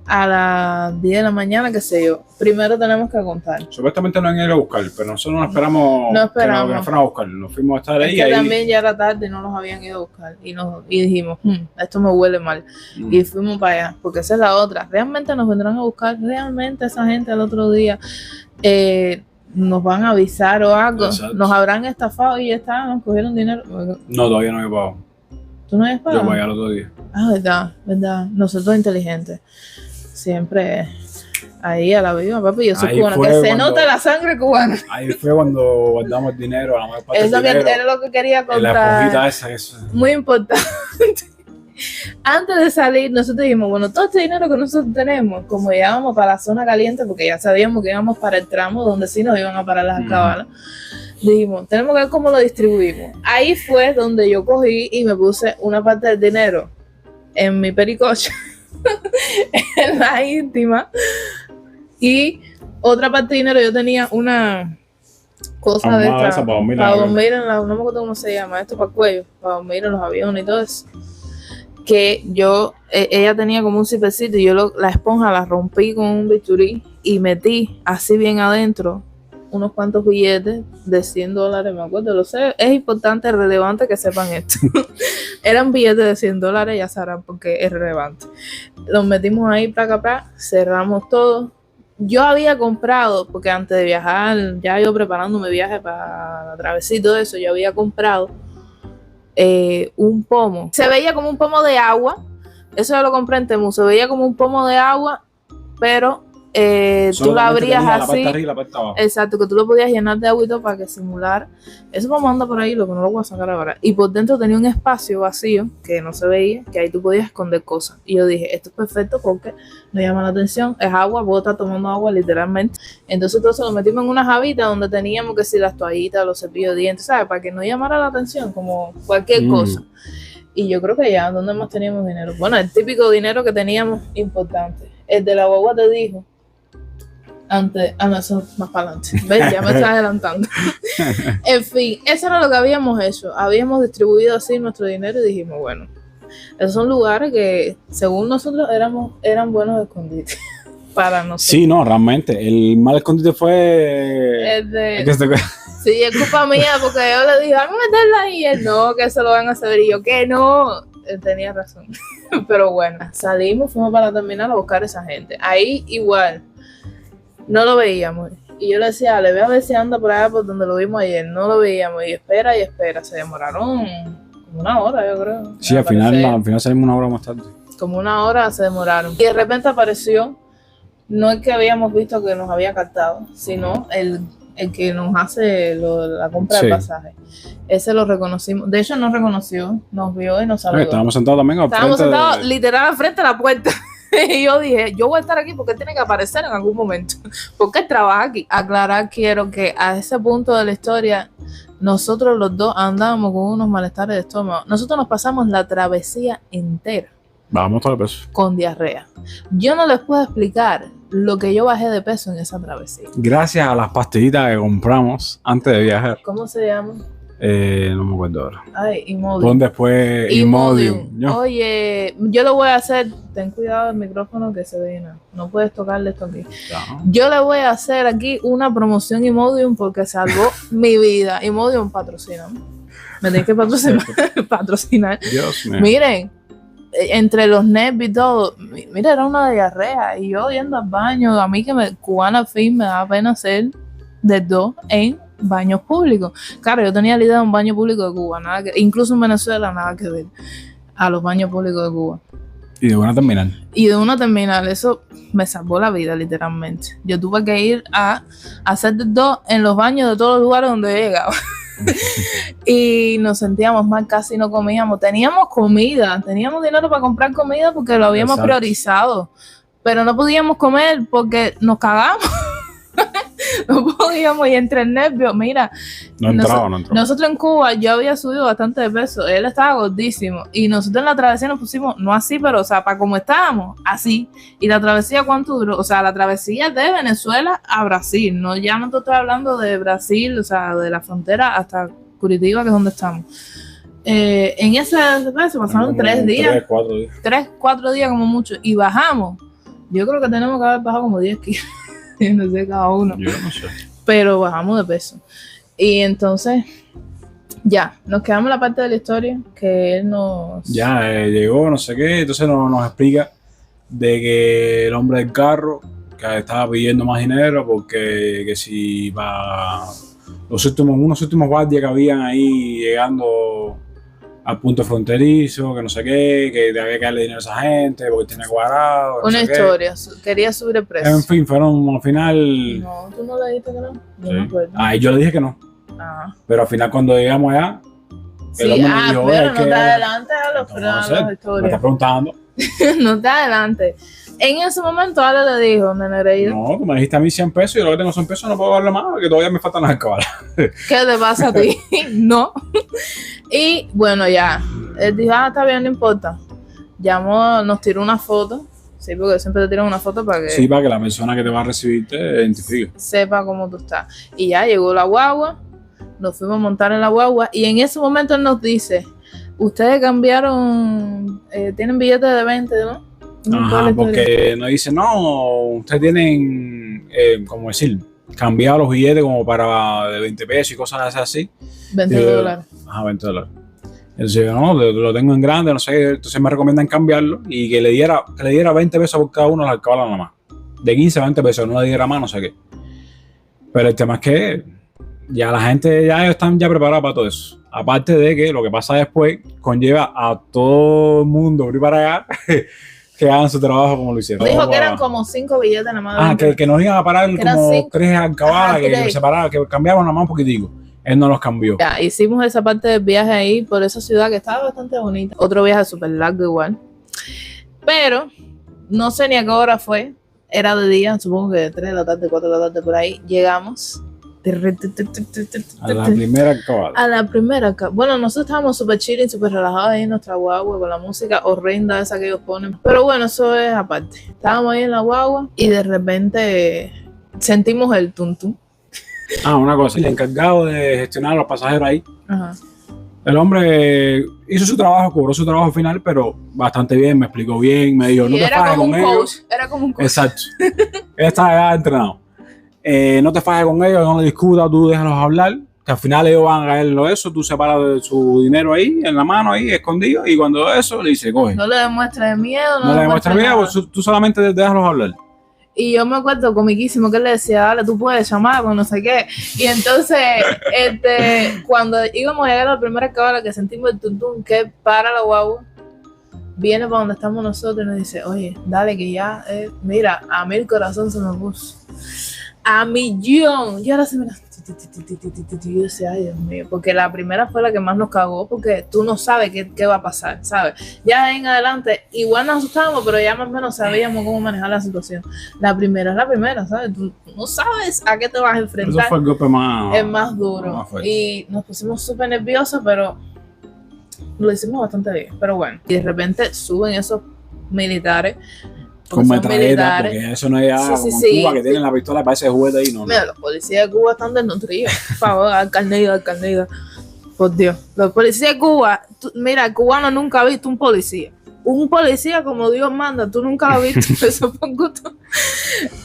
a las 10 de la mañana, qué sé yo. Primero tenemos que contar. Supuestamente no han ido a buscar, pero nosotros no esperamos, No esperamos. que nos fueran a buscar. Nos fuimos a estar Es ahí. que ahí. también ya era tarde y no nos habían ido a buscar. Y dijimos, esto me huele mal. Mm. Y fuimos para allá, porque esa es la otra. ¿Realmente nos vendrán a buscar? ¿Realmente esa gente al otro día nos van a avisar o algo? Exacto. ¿Nos habrán estafado y ya está? ¿Nos cogieron dinero? No, todavía no he pagado. ¿Tú no habías Yo pagado? pagué el otro día. Ah, verdad. Nosotros inteligentes. Siempre ahí a la viva, papi. Yo soy Ahí cubana. fue Que se cuando- nota la sangre cubana. Ahí fue cuando guardamos el dinero, la mayor parte Eso del dinero. era lo que quería En la contar. esponjita esa. Eso. Muy importante. Antes de salir, nosotros dijimos, bueno, todo este dinero que nosotros tenemos, como llegábamos para la zona caliente, porque ya sabíamos que íbamos para el tramo donde sí nos iban a parar las cabalas, dijimos, tenemos que ver cómo lo distribuimos. Ahí fue donde yo cogí y me puse una parte del dinero en mi pericocha, en la íntima, y otra parte del dinero yo tenía una cosa de Almohada esta, esa para dormir, para algo. dormir en la, no me acuerdo cómo se llama, esto para el cuello, para dormir en los aviones y todo eso. Que yo, ella tenía como un zippercito y yo la esponja la rompí con un bisturí y metí así bien adentro unos cuantos billetes de $100, me acuerdo, lo sé, es importante, es relevante que sepan esto. Eran billetes de $100, ya sabrán porque es relevante. Los metimos ahí, placa, cerramos todo. yo había comprado, porque antes de viajar, ya yo preparando mi viaje para la travesía y todo eso, yo había comprado un pomo. Se veía como un pomo de agua. Eso yo lo compré en Temu. Se veía como un pomo de agua, pero tú lo abrías así. La parte arriba y la parte abajo. Exacto, que tú lo podías llenar de agua y todo para que simular. Eso pomo anda por ahí, lo que no lo voy a sacar ahora. Y por dentro tenía un espacio vacío que no se veía, que ahí tú podías esconder cosas. Y yo dije, esto es perfecto porque no llama la atención. Es agua, puedo estar tomando agua literalmente. Entonces todo eso lo metimos en una jabita donde teníamos que si las toallitas, los cepillos de dientes, ¿sabes? Para que no llamara la atención, como cualquier cosa. Y yo creo que ya, ¿dónde más teníamos dinero? Bueno, el típico dinero que teníamos importante. El de la guagua te dijo, antes, no, eso más para adelante. ¿Ves? Ya me estás adelantando. En fin, eso era lo que habíamos hecho. Habíamos distribuido así nuestro dinero y dijimos, bueno, esos son lugares que, según nosotros, eran buenos escondites para nosotros. Sí, no, realmente. El mal escondite fue... Sí, es culpa mía, porque yo le dije, vamos a meterla ahí. Y él, no, que eso lo van a saber. Y yo, que no. Él tenía razón. Pero bueno, salimos, fuimos para la terminal a buscar a esa gente. Ahí igual, no lo veíamos. Y yo le decía, le voy a ver si anda por allá por donde lo vimos ayer. No lo veíamos. Y espera. Se demoraron como una hora, yo creo. Sí, al final salimos una hora más tarde. Como una hora se demoraron. Y de repente apareció, no el que habíamos visto que nos había captado, sino el que nos hace la compra del pasaje. Ese lo reconocimos. De hecho, nos reconoció, nos vio y nos saludó. Estábamos sentados también literal al frente de la puerta. Y yo dije, yo voy a estar aquí porque él tiene que aparecer en algún momento. Porque él trabaja aquí. Aclarar quiero que a ese punto de la historia, nosotros los dos andábamos con unos malestares de estómago. Nosotros nos pasamos la travesía entera. Bajamos todo el peso. Con diarrea. Yo no les puedo explicar lo que yo bajé de peso en esa travesía. Gracias a las pastillitas que compramos antes de viajar. ¿Cómo se llama? No me acuerdo ahora. Ay, Imodium. Pon después Imodium. Oye, yo lo voy a hacer. Ten cuidado del micrófono que se ve nada. No puedes tocarle esto aquí. No. Yo le voy a hacer aquí una promoción Imodium porque salvó mi vida. Imodium patrocina. Me tenés que patrocinar. Dios mío. Miren. Entre los nervios y todo, mira, era una diarrea y yo yendo al baño, a mí que cubana al fin me da pena hacer de dos en baños públicos. Claro, yo tenía la idea de un baño público de Cuba, nada que, incluso en Venezuela nada que ver a los baños públicos de Cuba. Y de una terminal. Eso me salvó la vida literalmente. Yo tuve que ir a hacer de dos en los baños de todos los lugares donde he llegado. Y nos sentíamos mal, casi no comíamos. Teníamos comida, teníamos dinero para comprar comida porque lo habíamos priorizado, pero no podíamos comer porque nos cagamos. No podíamos, y entre el nervio, mira, no entraba. Nosotros en Cuba, yo había subido bastante de peso, él estaba gordísimo, y nosotros en la travesía nos pusimos, no así, pero o sea, para como estábamos, así. Y la travesía, ¿cuánto duró? O sea, la travesía de Venezuela a Brasil, no, ya no te estoy hablando de Brasil, o sea, de la frontera hasta Curitiba, que es donde estamos. En ese se pasaron 3 días. 3-4 días como mucho, y bajamos. Yo creo que tenemos que haber bajado como 10 kilos. No sé, cada uno. Yo no sé. Pero bajamos de peso. Y entonces, ya, nos quedamos en la parte de la historia que él nos... Ya, llegó, no sé qué, entonces nos explica de que el hombre del carro, que estaba pidiendo más dinero porque que si para unos últimos guardias que habían ahí llegando al punto fronterizo, que no sé qué, que había que darle dinero a esa gente porque tiene cuadrado. Una historia, quería subir el precio. En fin, fueron al final. No, tú no le dijiste que no. Yo me acuerdo. Yo le dije que no. Pero al final, cuando llegamos allá, sí, el hombre me dijo, pero no te adelantes a los historias. Me estás preguntando. No te adelantes. En ese momento, Ale le dijo, Nenereida. No, tú me dijiste a mí 100 pesos y yo lo que tengo 100 pesos no puedo darle más porque todavía me faltan las alcabalas. ¿Qué te pasa a ti? No. Y bueno, ya. Él dijo, está bien, no importa. Llamó, nos tiró una foto. Sí, porque siempre te tiran una foto para que... Sí, para que la persona que te va a recibir te identifique. Sepa cómo tú estás. Y ya llegó la guagua. Nos fuimos a montar en la guagua. Y en ese momento él nos dice, ustedes cambiaron, tienen billetes de 20, ¿no? Ajá, porque nos dice, no, ustedes tienen, como decir, cambiado los billetes como para de 20 pesos y cosas así. 20 dólares. Ajá, 20 dólares. Entonces yo, no, lo tengo en grande, no sé, entonces me recomiendan cambiarlo y que le diera 20 pesos por cada uno de las alcabalas nada más. de 15 a 20 pesos, no le diera más, no sé qué. Pero el tema es que ya la gente ya están ya preparados para todo eso. Aparte de que lo que pasa después conlleva a todo el mundo ir para allá que hagan su trabajo como lo hicieron. Dijo que eran como 5 billetes nada más. Que nos iban a parar como 3 alcabalas, que separaban, que cambiaban nada más un poquitico. Él no los cambió. Ya, hicimos esa parte del viaje ahí por esa ciudad que estaba bastante bonita. Otro viaje súper largo igual. Pero no sé ni a qué hora fue. Era de día, supongo que de 3 de la tarde, 4 de la tarde por ahí. Llegamos. A la primera alcabala. A la primera alcabala. Bueno, nosotros estábamos súper chilling, súper relajados ahí en nuestra guagua con la música horrenda esa que ellos ponen. Pero bueno, eso es aparte. Estábamos ahí en la guagua y de repente sentimos el tuntum. Una cosa, el encargado de gestionar a los pasajeros ahí. Ajá. El hombre hizo su trabajo, cobró su trabajo final, pero bastante bien, me explicó bien, me dijo, no te fajes con ellos. Era como un coach. Exacto. Él estaba ya entrenado. No te fajes con ellos, no le discutas, tú déjalos hablar, que al final ellos van a caerlo eso, tú separas de su dinero ahí, en la mano ahí, escondido, y cuando eso, le dice, coge. No le demuestres miedo, no le demuestres miedo, pues, tú solamente déjalos hablar. Y yo me acuerdo comiquísimo que él le decía, dale, tú puedes llamar, pues no sé qué. Y entonces, cuando íbamos a llegar a la primera cabala que sentimos el tuntum, que para la guagua, viene para donde estamos nosotros y nos dice, oye, dale que ya, mira, a mí el corazón se me puso. A millón. Y ahora se me... Yo decía, ay Dios mío, porque la primera fue la que más nos cagó, porque tú no sabes qué va a pasar, ¿sabes? Ya en adelante, igual nos asustamos, pero ya más o menos sabíamos cómo manejar la situación. La primera es la primera, ¿sabes? Tú no sabes a qué te vas a enfrentar. Eso fue el golpe más... Es más duro. Y nos pusimos súper nerviosos, pero lo hicimos bastante bien. Pero bueno, y de repente suben esos militares. Con metralleta, porque eso no es ya como en Cuba, que tienen la pistola para ese juguete ahí, no. Mira, los policías de Cuba están desnutridos. Por favor, alcaldía. Por Dios. Los policías de Cuba, mira, el cubano nunca ha visto un policía. Un policía como Dios manda, tú nunca lo has visto. Eso fue un gusto.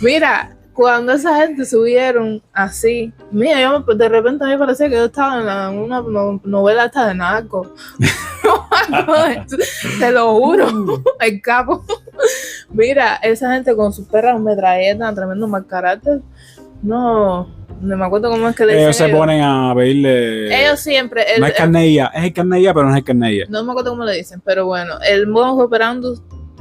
Mira, cuando esa gente subieron así, mira, de repente a mí me parecía que yo estaba en una novela esta de narco. Te lo juro, el capo. Mira, esa gente con sus perras metralletas, tremendo mal carácter. No me acuerdo cómo es que le dicen. Ellos se ponen a pedirle. Ellos siempre. No es carnella, es el carnella, pero no es el carnella. No me acuerdo cómo le dicen, pero bueno, el modo operando,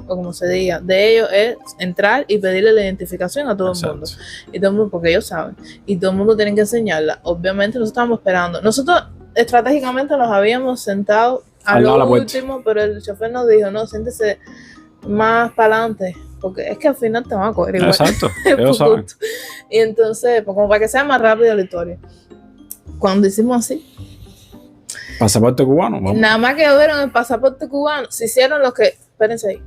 o como se diga, de ellos es entrar y pedirle la identificación a todo el mundo. Y todo el mundo, porque ellos saben. Y todo el mundo tiene que enseñarla. Obviamente nosotros estábamos esperando. Nosotros estratégicamente nos habíamos sentado a lo último, pero el chofer nos dijo, no, siéntese más para adelante, porque es que al final te van a coger igual. Exacto, ellos saben. Y entonces, pues, como para que sea más rápido la historia. Cuando hicimos así, pasaporte cubano, vamos. Nada más que vieron el pasaporte cubano, se hicieron los que, espérense ahí,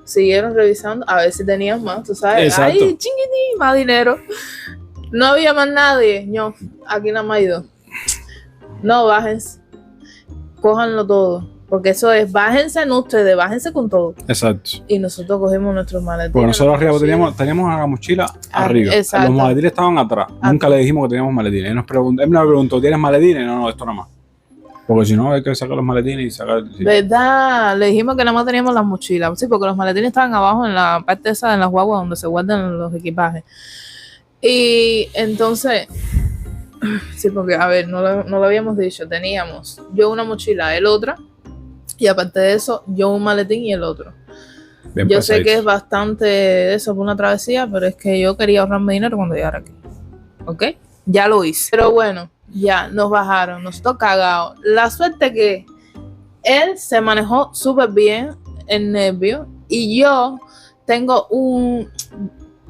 siguieron revisando a ver si tenían más, tú sabes. Exacto. Ay, chinguitín, más dinero. No había más nadie. No, aquí nada más hay 2. No, bájense. Cójanlo todo. Porque eso es, bájense no ustedes, bájense con todo. Exacto. Y nosotros cogimos nuestros maletines. Porque nosotros arriba teníamos la mochila arriba. Exacto. Los maletines estaban atrás. Nunca le dijimos que teníamos maletines. Él me preguntó, ¿tienes maletines? No, esto nada más. Porque si no, hay que sacar los maletines y sacar... Sí. ¿Verdad? Le dijimos que nada más teníamos las mochilas. Sí, porque los maletines estaban abajo en la parte esa, en las guaguas donde se guardan los equipajes. Y entonces... Sí, porque, a ver, no lo habíamos dicho. Teníamos yo una mochila, él otra. Y aparte de eso, yo un maletín y el otro. Bien, yo pues, sé que es bastante eso por una travesía, pero es que yo quería ahorrarme dinero cuando llegara aquí. ¿Ok? Ya lo hice. Pero bueno, ya nos bajaron, nos tocó cagados. La suerte que él se manejó súper bien en nervio y yo tengo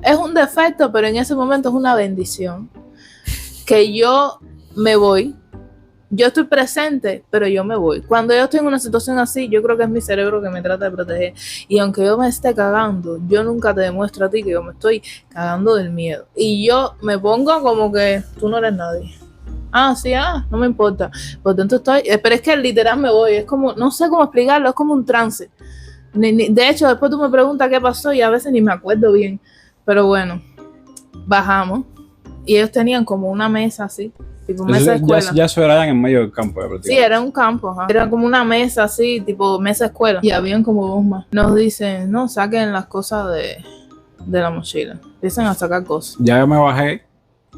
es un defecto, pero en ese momento es una bendición. Que yo me voy. Yo estoy presente, pero yo me voy. Cuando yo estoy en una situación así, yo creo que es mi cerebro que me trata de proteger. Y aunque yo me esté cagando, yo nunca te demuestro a ti que yo me estoy cagando del miedo. Y yo me pongo como que tú no eres nadie. Sí, no me importa. Por dentro estoy... Pero es que literal me voy. Es como, no sé cómo explicarlo, es como un trance. De hecho, después tú me preguntas qué pasó y a veces ni me acuerdo bien. Pero bueno, bajamos. Y ellos tenían como una mesa así. Tipo mesa de escuela. Ya eso era en medio del campo. Sí, era un campo. Ajá. Era como una mesa así, tipo mesa de escuela. Y habían como 2 más. Nos dicen, no, saquen las cosas de la mochila. Empiezan a sacar cosas. Ya yo me bajé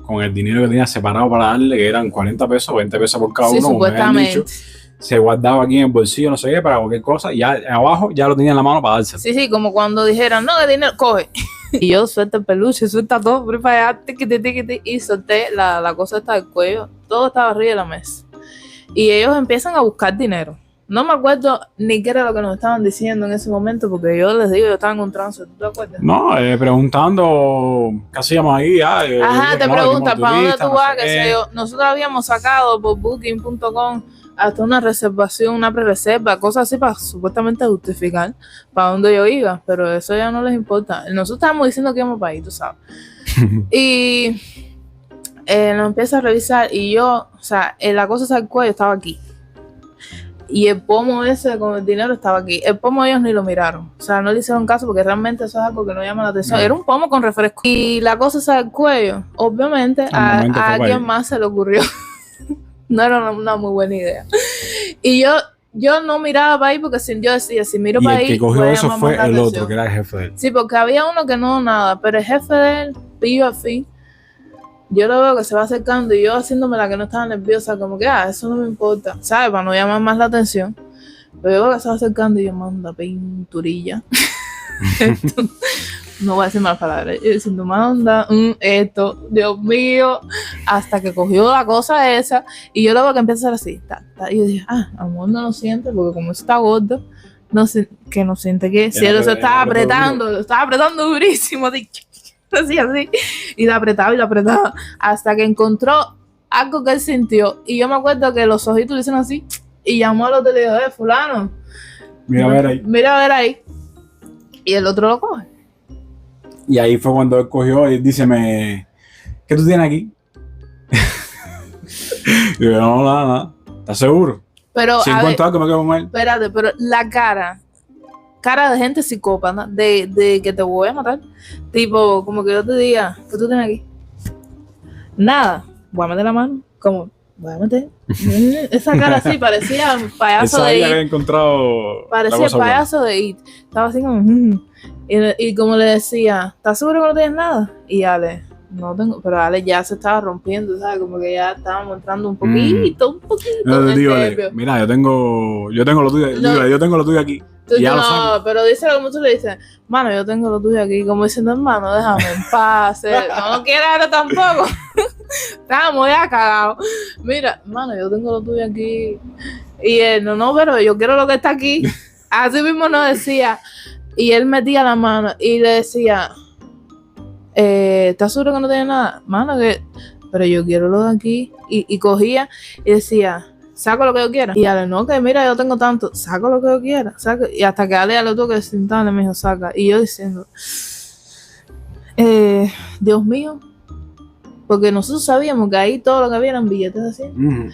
con el dinero que tenía separado para darle, que eran 40 pesos, 20 pesos por cada Sí, uno, como me habían supuestamente. dicho. Se guardaba aquí en el bolsillo, no sé qué, para cualquier cosa. Y ya abajo ya lo tenía en la mano para dárselo. Sí, como cuando dijeran, no, de dinero, coge. Y yo suelto el peluche, suelta todo, por ahí para allá, tiqui, y solté la cosa esta del cuello. Todo estaba arriba de la mesa. Y ellos empiezan a buscar dinero. No me acuerdo ni qué era lo que nos estaban diciendo en ese momento, porque yo les digo, yo estaba en un trance, ¿tú te acuerdas? No, preguntando qué hacíamos ahí. Ajá, te preguntan, ¿para dónde tú vas? No sé ¿Qué sé yo? Nosotros habíamos sacado por booking.com hasta una reservación, una pre-reserva, cosas así para supuestamente justificar para dónde yo iba, pero eso ya no les importa. Nosotros estábamos diciendo que íbamos para ahí, tú sabes. Y nos empieza a revisar y yo, o sea, la cosa esa del cuello estaba aquí. Y el pomo ese con el dinero estaba aquí. El pomo ellos ni lo miraron. O sea, no le hicieron caso porque realmente eso es algo que no llama la atención. No. Era un pomo con refresco. Y la cosa esa del cuello, obviamente a alguien más se le ocurrió. No era una muy buena idea. Y yo no miraba para ahí porque yo decía, si miro para ahí. Y el que cogió eso fue el otro, que era el jefe de él. Sí, porque había uno que no nada, pero el jefe de él, pillo al fin, yo lo veo que se va acercando y yo haciéndome la que no estaba nerviosa, como que, eso no me importa, ¿sabes? Para no llamar más la atención. Pero yo veo que se va acercando y yo manda pinturilla. No voy a decir malas palabras. Yo diciendo, manda esto, Dios mío. Hasta que cogió la cosa esa y yo lo veo que empieza a hacer así. Y yo dije, amor no lo siente porque como está gordo, que no siente que si él se estaba apretando, lo estaba apretando durísimo, así, y lo apretaba, hasta que encontró algo que él sintió. Y yo me acuerdo que los ojitos le hicieron así y llamó al otro y le dijo, fulano, mira a ver ahí. Y el otro lo coge. Y ahí fue cuando él cogió y dice, ¿qué tú tienes aquí? Y yo, no, nada. ¿Estás seguro? Pero, si encuentro algo me quedo con él. Espérate, pero la cara de gente psicópata, de que te voy a matar. Tipo, como que yo te diga, ¿qué tú tienes aquí? Nada. Voy a meter la mano. Como, voy a meter. Esa cara así, parecía un payaso de It. Parecía el payaso de It. Estaba así como... Y como le decía, ¿estás seguro que no tienes nada? Y Ale, no tengo, pero Ale ya se estaba rompiendo, ¿sabes? Como que ya estaba mostrando un poquito. No, digo, mira, yo tengo lo tuyo, yo tengo lo tuyo aquí. No, pero díselo como tú le dices, mano, yo tengo lo tuyo aquí, como diciendo, hermano, déjame en paz, no quieres ahora tampoco. Estábamos ya cagados. Mira, mano, yo tengo lo tuyo aquí. Y él, no, pero yo quiero lo que está aquí. Así mismo nos decía. Y él metía la mano y le decía, ¿estás seguro que no tiene nada? Mano, pero yo quiero lo de aquí. Y cogía y decía, saco lo que yo quiera. Y Ale, no, que mira, yo tengo tanto, saco lo que yo quiera. Y hasta que Ale lo tuvo que sentarle, me dijo, saca. Y yo diciendo, Dios mío, porque nosotros sabíamos que ahí todo lo que había eran billetes de 100.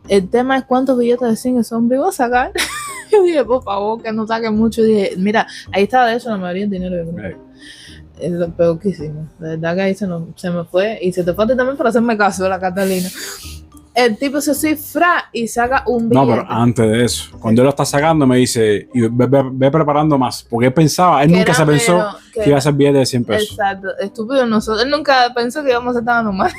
El tema es cuántos billetes de 100 ese hombre iba a sacar. Yo dije, por favor, que no saquen mucho. Y dije, mira, ahí estaba de eso la mayoría del dinero. Es lo peor que hicimos. De verdad que ahí se me fue. Y se te fue a ti también por hacerme caso, la Catalina. El tipo se cifra y saca un billete. No, pero antes de eso, cuando él lo está sacando, me dice, y ve preparando más. Porque él pensaba, él nunca se pensó que iba a ser billete de 100 pesos. Exacto, estúpido nosotros. Él nunca pensó que íbamos a ser tan anormal.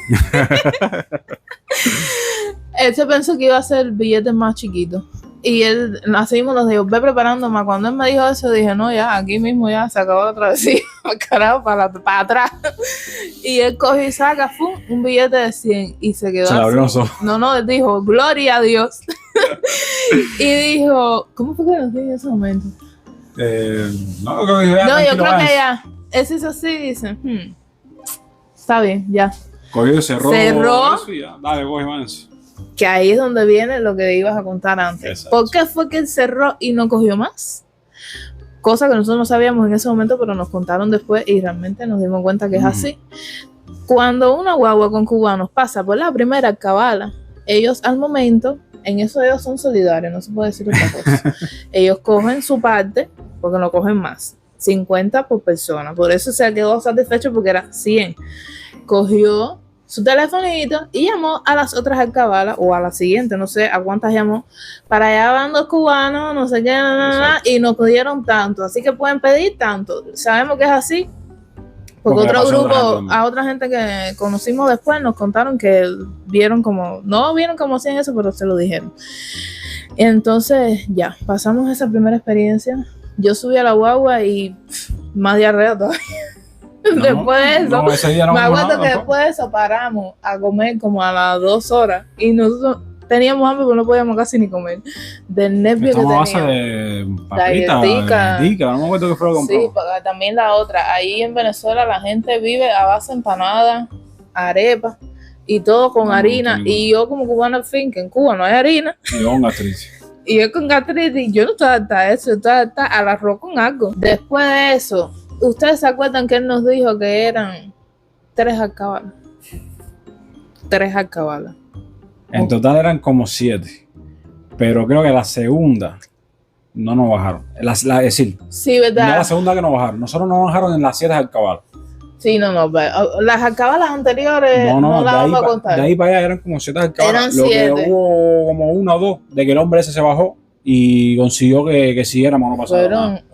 Él se pensó que iba a ser billetes más chiquitos. Y él, así mismo nos dijo, ve preparando más. Cuando él me dijo eso, dije, no, ya, aquí mismo ya se acabó la travesía, carajo, para atrás. Y él cogió y saca, un billete de 100 y se quedó así. No, él dijo, gloria a Dios. Y dijo, ¿cómo fue que nos dijo en ese momento? No, yo creo que ya, él se hizo así y dice, está bien, ya. Cogió y cerró. Eso y ya. Dale, coge más. Que ahí es donde viene lo que ibas a contar antes. Exacto. ¿Por qué fue que él cerró y no cogió más? Cosa que nosotros no sabíamos en ese momento, pero nos contaron después y realmente nos dimos cuenta que es así. Cuando una guagua con cubanos pasa por la primera alcabala, ellos al momento, en eso ellos son solidarios, no se puede decir otra cosa. Ellos cogen su parte, porque no cogen más. 50 por persona. Por eso se quedó satisfecho porque era 100. Cogió su telefonito y llamó a las otras alcabalas o a la siguiente, no sé a cuántas llamó, para allá van 2 cubanos, no sé qué, y nos pidieron tanto, así que pueden pedir tanto. Sabemos que es así, Porque le otro pasó a otra gente grupo, también. a otra gente que conocimos después, nos contaron que vieron como, no vieron como hacían eso, pero se lo dijeron. Entonces, ya, pasamos esa primera experiencia. Yo subí a la guagua y más diarrea todavía. Después de eso, No, ese día no me comimos acuerdo nada que tampoco. después de eso paramos a comer como a las 2 horas y nosotros teníamos hambre pero no podíamos casi ni comer del nervio que Estamos a base teníamos. de papita, Galletica. galletica, no me acuerdo qué fue lo que Sí, compramos. también la otra. Ahí en Venezuela la gente vive a base de empanadas, arepas y todo con No, harina. no, Y yo como cubana al fin, que en Cuba no hay harina. Y con gastritis. Y yo con gastritis, yo no estoy adaptada a eso, yo estoy adaptada al arroz con algo. Después de eso, ¿ustedes se acuerdan que él nos dijo que eran 3 alcabalas? 3 alcabalas. En total eran como 7. Pero creo que la segunda no nos bajaron. Es decir, Sí, no la ¿verdad? segunda que nos bajaron. Nosotros nos bajaron en las 7 del cabal. Sí, no. Las alcabalas anteriores no, las vamos a contar. De ahí para allá eran como 7 del cabal. Eran Lo que 7. hubo como 1 o 2 de que el hombre ese se bajó y consiguió que siguiéramos, no pasaba nada. Fueron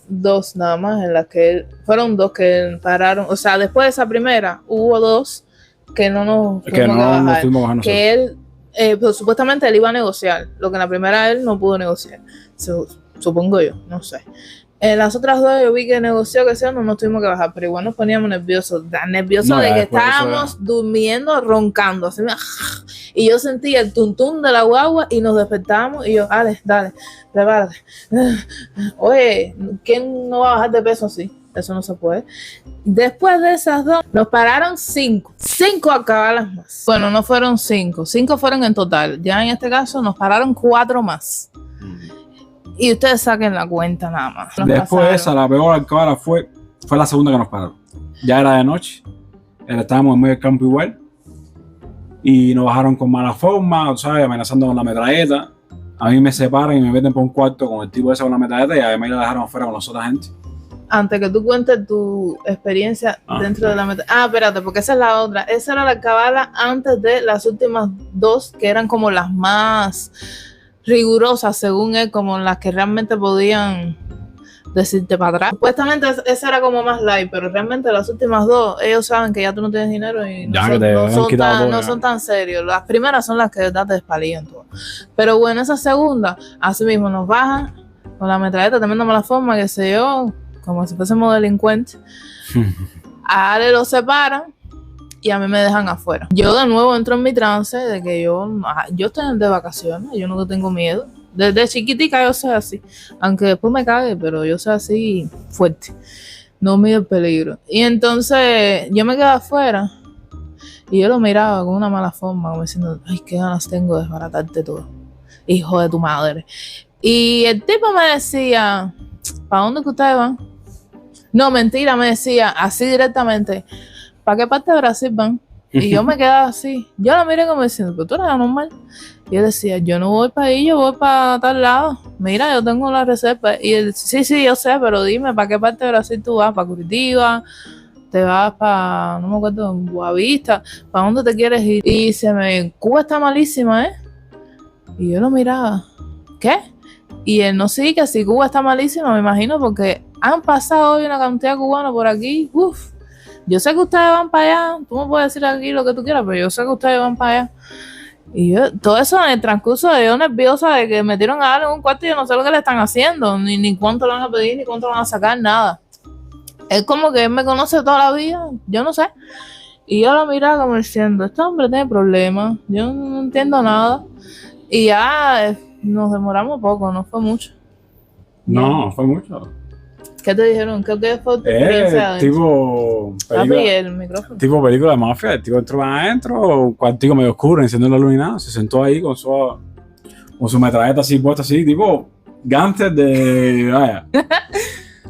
2 nada más en las que fueron 2 que pararon. O sea, después de esa primera hubo 2 que no nos Que tuvimos no nos bajar. tuvimos que bajar nosotros. Que él, pues, supuestamente él iba a negociar, lo que en la primera él no pudo negociar. Supongo yo, no sé. En las otras 2 yo vi que negoció, que sea, no nos tuvimos que bajar, pero igual nos poníamos nerviosos, tan nerviosos No, de ya que después de eso estábamos durmiendo, roncando, así, y yo sentía el tuntún de la guagua y nos despertábamos y yo, dale, prepárate. Oye, ¿quién no va a bajar de peso así? Eso no se puede. Después de esas 2, nos pararon 5 alcabalas más. Bueno, no fueron 5 fueron en total. Ya en este caso nos pararon 4 más. Y ustedes saquen la cuenta nada más. Nos Después de esa, pasaron. la peor alcabala fue la segunda que nos pararon. Ya era de noche, estábamos en medio del campo igual, y nos bajaron con mala forma, ¿sabes? Amenazando con la metralleta. A mí me separan y me meten por un cuarto con el tipo ese con la metralleta y además la dejaron afuera con las otras gente. Antes que tú cuentes tu experiencia dentro de la meta. Espérate, porque esa es la otra. Esa era la alcabala antes de las últimas 2, que eran como las más rigurosas, según él, como las que realmente podían decirte para atrás. Supuestamente esa era como más light, pero realmente las últimas 2, ellos saben que ya tú no tienes dinero y no, Ya son, que te no habían son quitado todo, no ya. son tan serios. Las primeras son las que de verdad te despalían todo. Pero bueno, esa segunda, así mismo nos bajan con la metralleta, también de mala forma, que sé yo, como si fuésemos delincuentes. A Ale lo separan y a mí me dejan afuera. Yo de nuevo entro en mi trance de que yo estoy de vacaciones, yo no tengo miedo. Desde chiquitica yo soy así, aunque después me cague, pero yo soy así fuerte, no mido el peligro. Y entonces yo me quedé afuera y yo lo miraba con una mala forma, como diciendo, ay, qué ganas tengo de desbaratarte todo, hijo de tu madre. Y el tipo me decía, ¿para dónde que ustedes van? No, mentira, me decía así directamente, ¿para qué parte de Brasil van? Y yo me quedaba así. Yo la miré como diciendo, pero tú eres normal. Y él decía, yo no voy para ahí, yo voy para tal lado. Mira, yo tengo la reserva. Y él, sí, yo sé, pero dime, ¿para qué parte de Brasil tú vas? ¿Para Curitiba? ¿Te vas para, no me acuerdo, Boavista? ¿Para dónde te quieres ir? Y Cuba está malísima, ¿eh? Y yo lo miraba, ¿qué? Y él, no, sí, que si Cuba está malísima, me imagino, porque han pasado hoy una cantidad de cubanos por aquí. Uf. Yo sé que ustedes van para allá, tú me puedes decir aquí lo que tú quieras, pero yo sé que ustedes van para allá. Y yo, todo eso en el transcurso de yo nerviosa de que metieron a alguien en un cuarto y yo no sé lo que le están haciendo, ni cuánto le van a pedir, ni cuánto le van a sacar, nada. Es como que él me conoce toda la vida, yo no sé. Y yo lo miraba como diciendo, este hombre tiene problemas, yo no entiendo nada. Y ya nos demoramos poco, no fue mucho. No, fue mucho. ¿Qué te dijeron? ¿Qué fue tu experiencia? Tipo el micrófono. Tipo película de mafia. El tipo entró adentro, un cuartico medio oscuro, encendiendo la luz y nada. Se sentó ahí con su metralleta así puesta así, tipo gánster de... Vaya.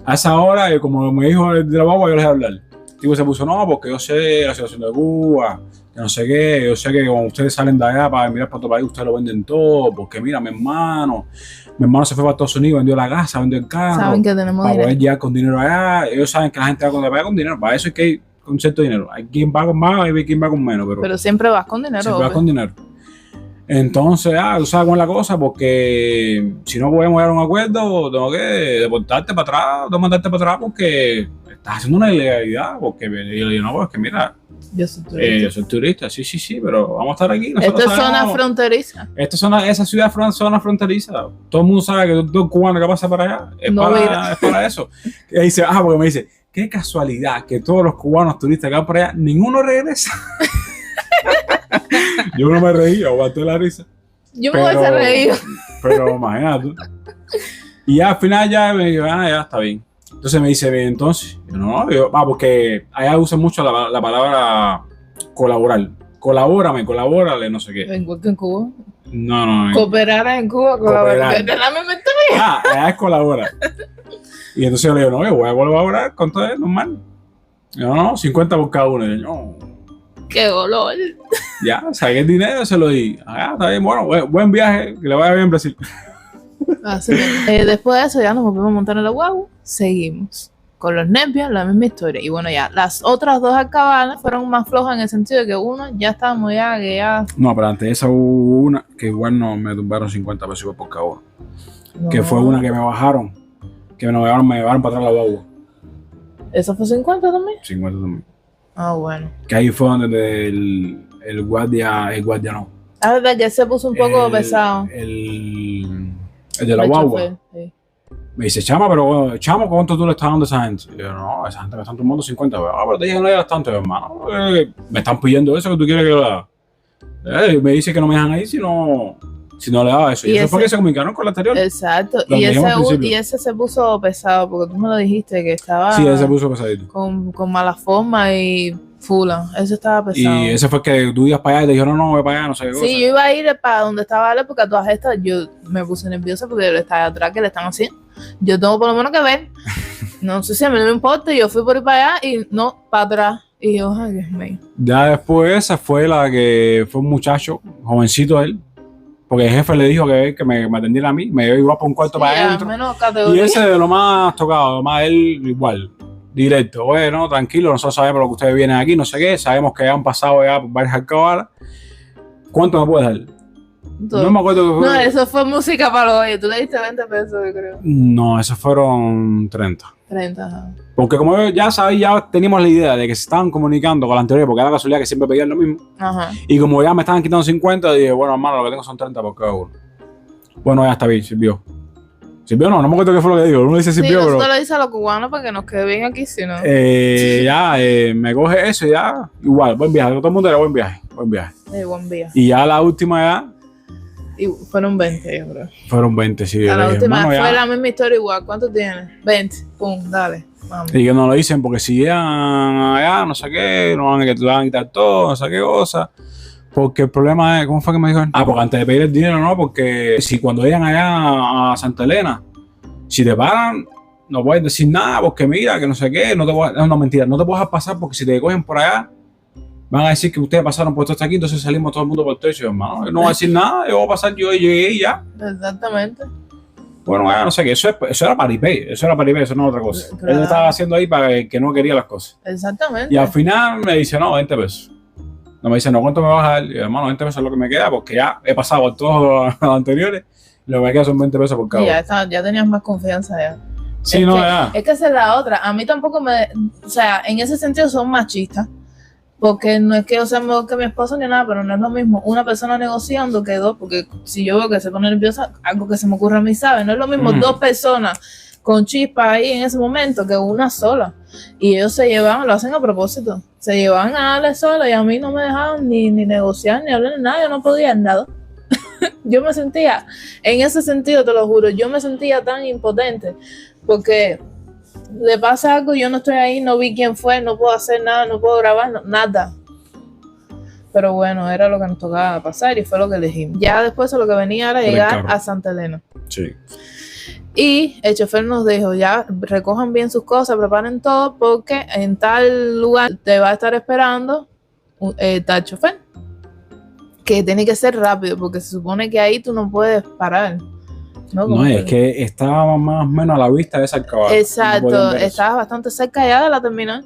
A esa hora, como me dijo el de la guagua, yo les voy a hablar. El tipo se puso, no, porque yo sé la situación de Cuba, que no sé qué, yo sé que cuando ustedes salen de allá para mirar para otro país, ustedes lo venden todo, porque mira, mi hermano se fue para Estados Unidos, vendió la casa, vendió el carro. Saben que tenemos para dinero. poder llegar con dinero allá. Ellos saben que la gente va cuando paga con dinero. Para eso es que hay con cierto dinero. Hay quien va con más, hay quien va con menos. Pero siempre vas con dinero. Siempre vas con dinero. Entonces, tú sabes cómo es la cosa, porque si no podemos llegar a un acuerdo, tengo que deportarte para atrás, tengo que mandarte para atrás porque estás haciendo una ilegalidad, porque yo le digo, no, pues que mira, Yo soy turista. yo soy turista, sí, pero vamos a estar aquí. Esto es zona sabemos- fronteriza. esa ciudad es zona fronteriza. Todo el mundo sabe que todo cubano que pasa para allá es, No, es para eso. Y dice, porque me dice, qué casualidad que todos los cubanos turistas que van para allá, ninguno regresa. Yo no me reí, aguanté la risa. Yo me voy a reír. Pero imagínate tú. Y ya al final ya me dijo, ya está bien. Entonces me dice, bien, entonces, porque allá usan mucho la palabra colaborar. Colabórale, no sé qué. Igual que en Cuba. No. Cooperar en Cuba, colaborar. Cooperar. ¿De la misma historia? Allá es colabora. Y entonces yo le digo, no, yo voy a colaborar con todo, normal. Yo, no, 50 por cada uno. Y yo, no. ¡Qué dolor! Ya, saqué el dinero, se lo di. Está bien, bueno, buen viaje, que le vaya bien en Brasil. Así que, después de eso ya nos volvimos a montar en la guagua. Seguimos. Con los nervios, la misma historia. Y bueno, ya, las otras dos alcabalas fueron más flojas en el sentido de que uno ya estábamos que ya... No, pero antes de esa hubo una que igual no me tumbaron 50 pesos por cada uno. No. Que fue una que me bajaron. Que me llevaron para atrás la guagua. ¿Eso fue 50 también? 50 también. Ah, bueno. Que ahí fue donde el guardia no. La verdad que se puso un poco pesado. El de la El guagua. chofer, sí. Me dice, chamo, ¿cuánto tú le estás dando a esa gente? Y yo, no, esa gente me están tomando 50. Pero te dije que no llevas tanto, hermano. Me están pidiendo eso que tú quieres que yo le haga. Me dice que no me dejan ahí si no le daba eso. Y eso fue que se comunicaron con la anterior. Exacto. Lo Y dijimos al principio. ese se puso pesado, porque tú me lo dijiste, que estaba Sí, ese se puso pesadito. con mala forma y fula. Ese estaba pesado. Y ese fue el que tú ibas para allá y te dijeron, no, voy para allá, no sé qué cosa. Sí, yo iba a ir para donde estaba él, porque a todas estas yo me puse nerviosa porque él estaba atrás, que le están haciendo. Yo tengo por lo menos que ver. No sé si a mí no me importa. Yo fui por ir para allá y no, para atrás. Y yo, ay, Dios mío. Ya después esa fue la que fue un muchacho, jovencito él, porque el jefe le dijo que me atendiera a mí, me iba para un cuarto Sí, para a adentro. menos Y categoría. ese de lo más tocado, lo más él igual, directo. Bueno, tranquilo, nosotros sabemos lo que ustedes vienen aquí, no sé qué, sabemos que han pasado ya por varias alcabalas. ¿Cuánto me puedes dar? Todo. No me acuerdo que fue. No, eso fue música para los oídos. Tú le diste 20 pesos, yo creo. No, esos fueron 30. 30, ajá. Porque como yo ya sabía, ya teníamos la idea de que se estaban comunicando con la anterior, porque era la casualidad que siempre pedían lo mismo. Ajá. Y como ya me estaban quitando 50, dije, bueno, hermano, lo que tengo son 30 por cada uno. Bueno, ya está bien, sirvió. ¿Sirvió? No me acuerdo qué fue lo que digo. Uno dice Sí, sirvió, nosotros pero... le dice a los cubanos para que nos quede bien aquí, si no. Me coge eso y ya, igual, buen viaje. Todo el mundo era buen viaje. Buen día. Y ya la última ya, Y fueron 20, yo creo. fueron 20, sí. A la Le dije, última hermano, ya. fue la misma historia igual. ¿Cuánto tienes? 20. Pum, dale. Vamos. Y que no lo dicen porque si llegan allá, no sé qué, no van a que te van a quitar todo, no sé qué cosa. Porque el problema es, ¿cómo fue que me dijo? Porque antes de pedir el dinero, no, porque si cuando llegan allá a Santa Elena, si te paran, no puedes decir nada, porque mira, que no sé qué, no, mentira, no te puedes pasar porque si te cogen por allá, van a decir que ustedes pasaron por todo hasta aquí, entonces salimos todo el mundo por el techo, hermano. Yo no voy a decir nada, yo voy a pasar, yo llegué y ya. Exactamente. Bueno, ya no sé qué, eso era paripé, eso no es otra cosa. Claro. Él lo estaba haciendo ahí para el que no quería las cosas. Exactamente. Y al final me dice, no, 20 pesos. No me dice, no, ¿cuánto me vas a dar? Y yo, hermano, 20 pesos es lo que me queda, porque ya he pasado por todos los anteriores. Lo que me queda son 20 pesos por cada Y uno. ya tenías más confianza ya. Sí, es no, que, ya. Es que esa es la otra. A mí tampoco o sea, en ese sentido son machistas. Porque no es que yo sea mejor que mi esposo ni nada, pero no es lo mismo una persona negociando que dos. Porque si yo veo que se pone nerviosa, algo que se me ocurre a mí, ¿sabes? No es lo mismo dos personas con chispas ahí en ese momento que una sola. Y ellos se llevaban, lo hacen a propósito. Se llevaban a darle sola y a mí no me dejaban ni negociar, ni hablar, ni nada. Yo no podía nada. Yo me sentía, en ese sentido te lo juro, yo me sentía tan impotente. Porque le pasa algo, yo no estoy ahí, no vi quién fue, no puedo hacer nada, no puedo grabar, nada. Pero bueno, era lo que nos tocaba pasar y fue lo que elegimos. Ya después lo que venía era llegar a Santa Elena. Sí. Y el chofer nos dijo, ya recojan bien sus cosas, preparen todo, porque en tal lugar te va a estar esperando tal chofer. Que tiene que ser rápido, porque se supone que ahí tú no puedes parar. No, es que estaba más o menos a la vista de esa alcabala. Exacto, No estabas bastante cerca ya de la terminal.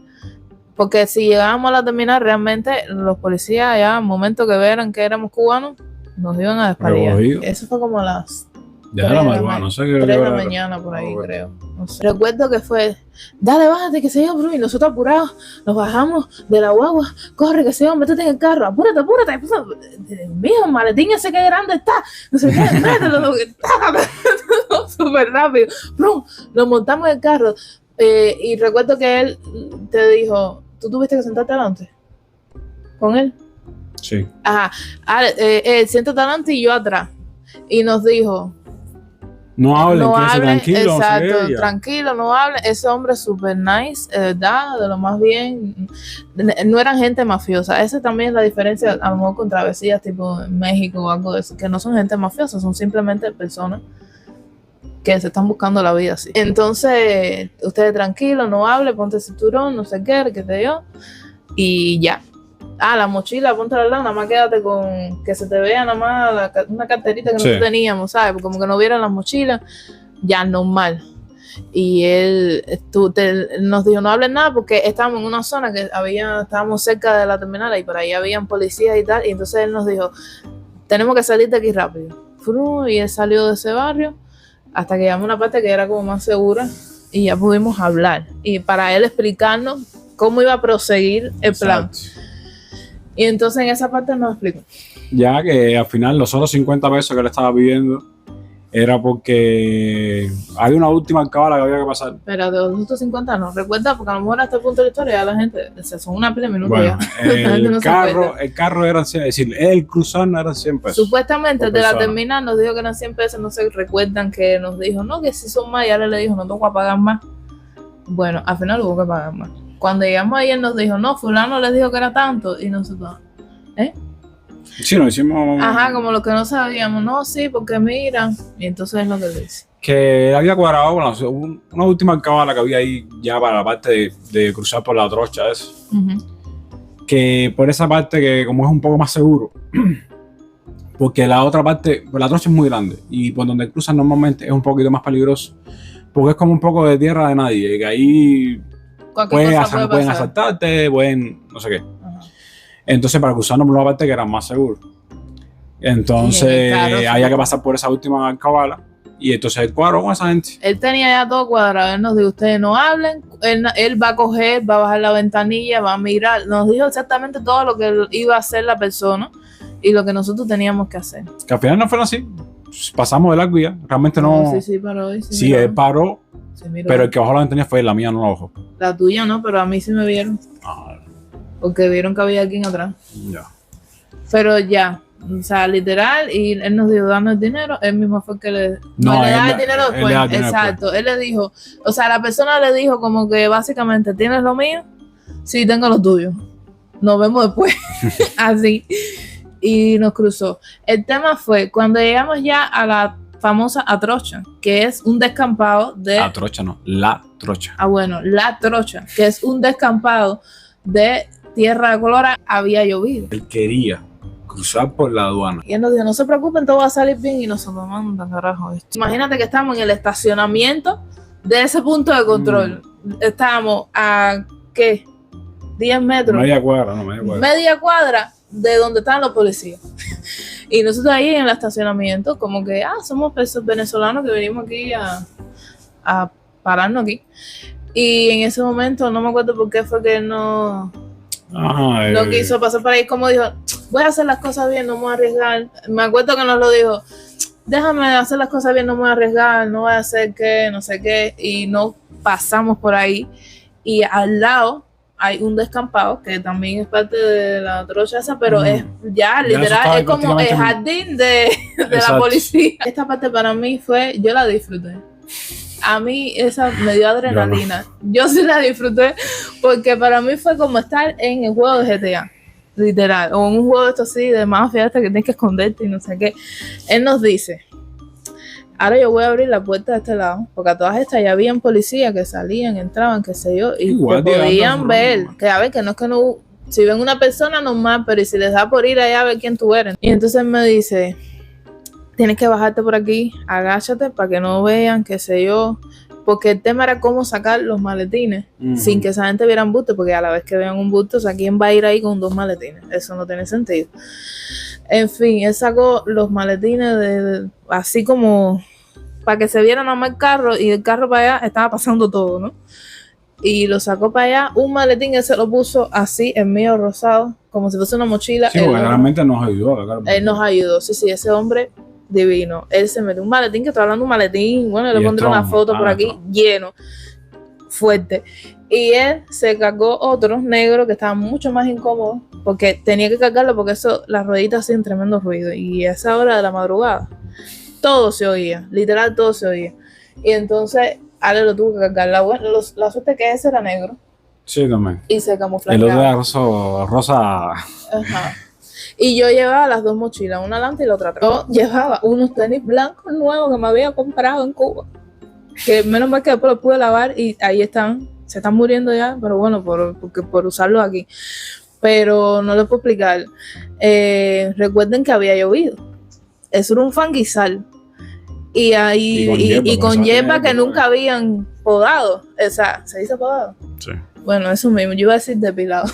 Porque si llegábamos a la terminal, realmente los policías ya, al momento que vieran que éramos cubanos, nos iban a despallar. Recogido. Eso fue como a las Ya era madrugada, no sé qué 3 de la hora era. mañana por ahí, Ah, bueno. creo. No sé. Recuerdo que fue, dale, bájate, que se yo, bro. Y nosotros apurados, nos bajamos de la guagua, corre, que se yo, métete en el carro, apúrate, apúrate. Mío, el maletín ese que grande está. No sé qué, mételo, súper rápido. Bro, nos montamos en el carro. Y recuerdo que él te dijo, ¿tú tuviste que sentarte adelante con él? Sí. Ajá, siéntate adelante y yo atrás. Y nos dijo, No hablen, no quédense hablen, tranquilos. exacto, No sé qué, ya. tranquilo, no hablen. Ese hombre es súper nice, de verdad, de lo más bien. No eran gente mafiosa. Esa también es la diferencia, a lo mejor con travesías tipo en México o algo de eso, que no son gente mafiosa, son simplemente personas que se están buscando la vida así. Entonces, ustedes tranquilos, no hablen, ponte el cinturón, no sé qué, qué te dio, y ya. La mochila, ponte al lado, nada más quédate con que se te vea nada más una carterita que nosotros teníamos, ¿sabes? Como que no vieran las mochilas, ya normal. Y él nos dijo, no hablen nada porque estábamos en una zona que estábamos cerca de la terminal y por ahí habían policías y tal, y entonces él nos dijo, tenemos que salir de aquí rápido. Y él salió de ese barrio hasta que llegamos a una parte que era como más segura y ya pudimos hablar. Y para él explicarnos cómo iba a proseguir el plan. Y entonces en esa parte nos explicó. Ya que al final los otros 50 pesos que le estaba pidiendo era porque había una última alcabala que había que pasar. Pero de los 250 no, recuerda, porque a lo mejor hasta el punto de la historia ya la gente, son una pila de minutos bueno, ya. el carro eran 100, es decir, el cruzar no eran 100 pesos. Supuestamente de la terminal nos dijo que eran 100 pesos, no se recuerdan que nos dijo, no, que si son más, ya le dijo, no tengo que pagar más. Bueno, al final hubo que pagar más. Cuando llegamos ahí, él nos dijo, no, fulano les dijo que era tanto, y nosotros, Sí, nos hicimos... Ajá, como lo que no sabíamos, no, sí, porque mira, y entonces es lo que le dice. Que había cuadrado una última alcabala que había ahí ya para la parte de cruzar por la trocha, eso. Que por esa parte que como es un poco más seguro, porque la otra parte, pues la trocha es muy grande, y por donde cruzan normalmente es un poquito más peligroso, porque es como un poco de tierra de nadie, que ahí pueden asaltarte, pueden no sé qué. Entonces para cruzarnos por una parte que era más seguro. Entonces había que pasar por esa última alcabala, y entonces él cuadró con esa gente. Él tenía ya todo cuadrado, él nos dijo, ustedes no hablen, él va a coger, va a bajar la ventanilla, va a mirar, nos dijo exactamente todo lo que iba a hacer la persona y lo que nosotros teníamos que hacer. Que al final no fue así, pasamos de largo ya, realmente no. Sí, paró. Sí, él paró, pero el que bajó la ventanilla fue la mía, no la bajó. La tuya no, pero a mí sí me vieron. Porque vieron que había alguien atrás. Ya. Pero ya, o sea, literal, y él nos dijo, danos el dinero, él mismo fue el que le... No, le da el dinero después. Exacto, él le dijo, o sea, la persona le dijo como que básicamente, ¿tienes lo mío? Sí, tengo lo tuyo. Nos vemos después. Así. Y nos cruzó. El tema fue, cuando llegamos ya a la famosa Atrocha, que es un descampado de... Atrocha no, la trocha. Bueno, la Trocha, que es un descampado de tierra de colora, había llovido. Él quería cruzar por la aduana. Y él nos dijo, no se preocupen, todo va a salir bien. Y nosotros, manda carajo esto. Imagínate que estamos en el estacionamiento de ese punto de control. Estábamos a, ¿qué? 10 metros. Media cuadra. Media cuadra de donde estaban los policías. Y nosotros ahí en el estacionamiento, como que, somos venezolanos que venimos aquí a pararnos aquí. Y en ese momento, no me acuerdo por qué fue que no quiso pasar por ahí, como dijo, voy a hacer las cosas bien, no me voy a arriesgar. Me acuerdo que nos lo dijo, déjame hacer las cosas bien, no me voy a arriesgar, no voy a hacer qué, no sé qué. Y no pasamos por ahí. Y al lado hay un descampado que también es parte de la trocha esa, pero es ya literal, es como el jardín de la policía. Esta parte para mí yo la disfruté. A mí esa me dio adrenalina. Yo sí la disfruté porque para mí fue como estar en el juego de GTA, literal, o en un juego de esto así de mafia hasta que tienes que esconderte y no sé qué. Él nos dice, ahora yo voy a abrir la puerta de este lado, porque a todas estas ya habían policías que salían, entraban, qué sé yo, y te podían ver, que a ver, que no, si ven una persona normal, pero y si les da por ir allá a ver quién tú eres. Y entonces me dice, tienes que bajarte por aquí, agáchate para que no vean, qué sé yo, porque el tema era cómo sacar los maletines sin que esa gente viera un busto, porque a la vez que vean un busto, o sea, ¿quién va a ir ahí con 2 maletines? Eso no tiene sentido. En fin, él sacó los maletines así como para que se viera nada más el carro, y el carro para allá estaba pasando todo, ¿no? Y lo sacó para allá, un maletín, él se lo puso así, en medio rosado, como si fuese una mochila. Sí, porque realmente nos ayudó. Él nos ayudó, sí, ese hombre divino. Él se metió un maletín, que estoy hablando de un maletín, bueno, le pondré una foto por aquí, lleno, fuerte. Y él se cargó otro negro que estaba mucho más incómodo, porque tenía que cargarlo, porque eso, las rueditas hacían tremendo ruido. Y a esa hora de la madrugada, todo se oía, literal todo se oía. Y entonces Ale lo tuvo que cargar. La suerte es que ese era negro. Sí, también. Y se camuflajeaba. El otro era rosa. Ajá. Y yo llevaba las dos mochilas, una adelante y la otra atrás. Yo llevaba unos tenis blancos nuevos que me había comprado en Cuba, que menos mal que después los pude lavar y ahí están. Se están muriendo ya, pero bueno, por usarlos aquí. Pero no les puedo explicar. Recuerden que había llovido. Eso era un fanguizal. Y ahí y con hierba que nunca habían podado. O sea, ¿se dice podado? Sí. Bueno, eso mismo, yo iba a decir depilado.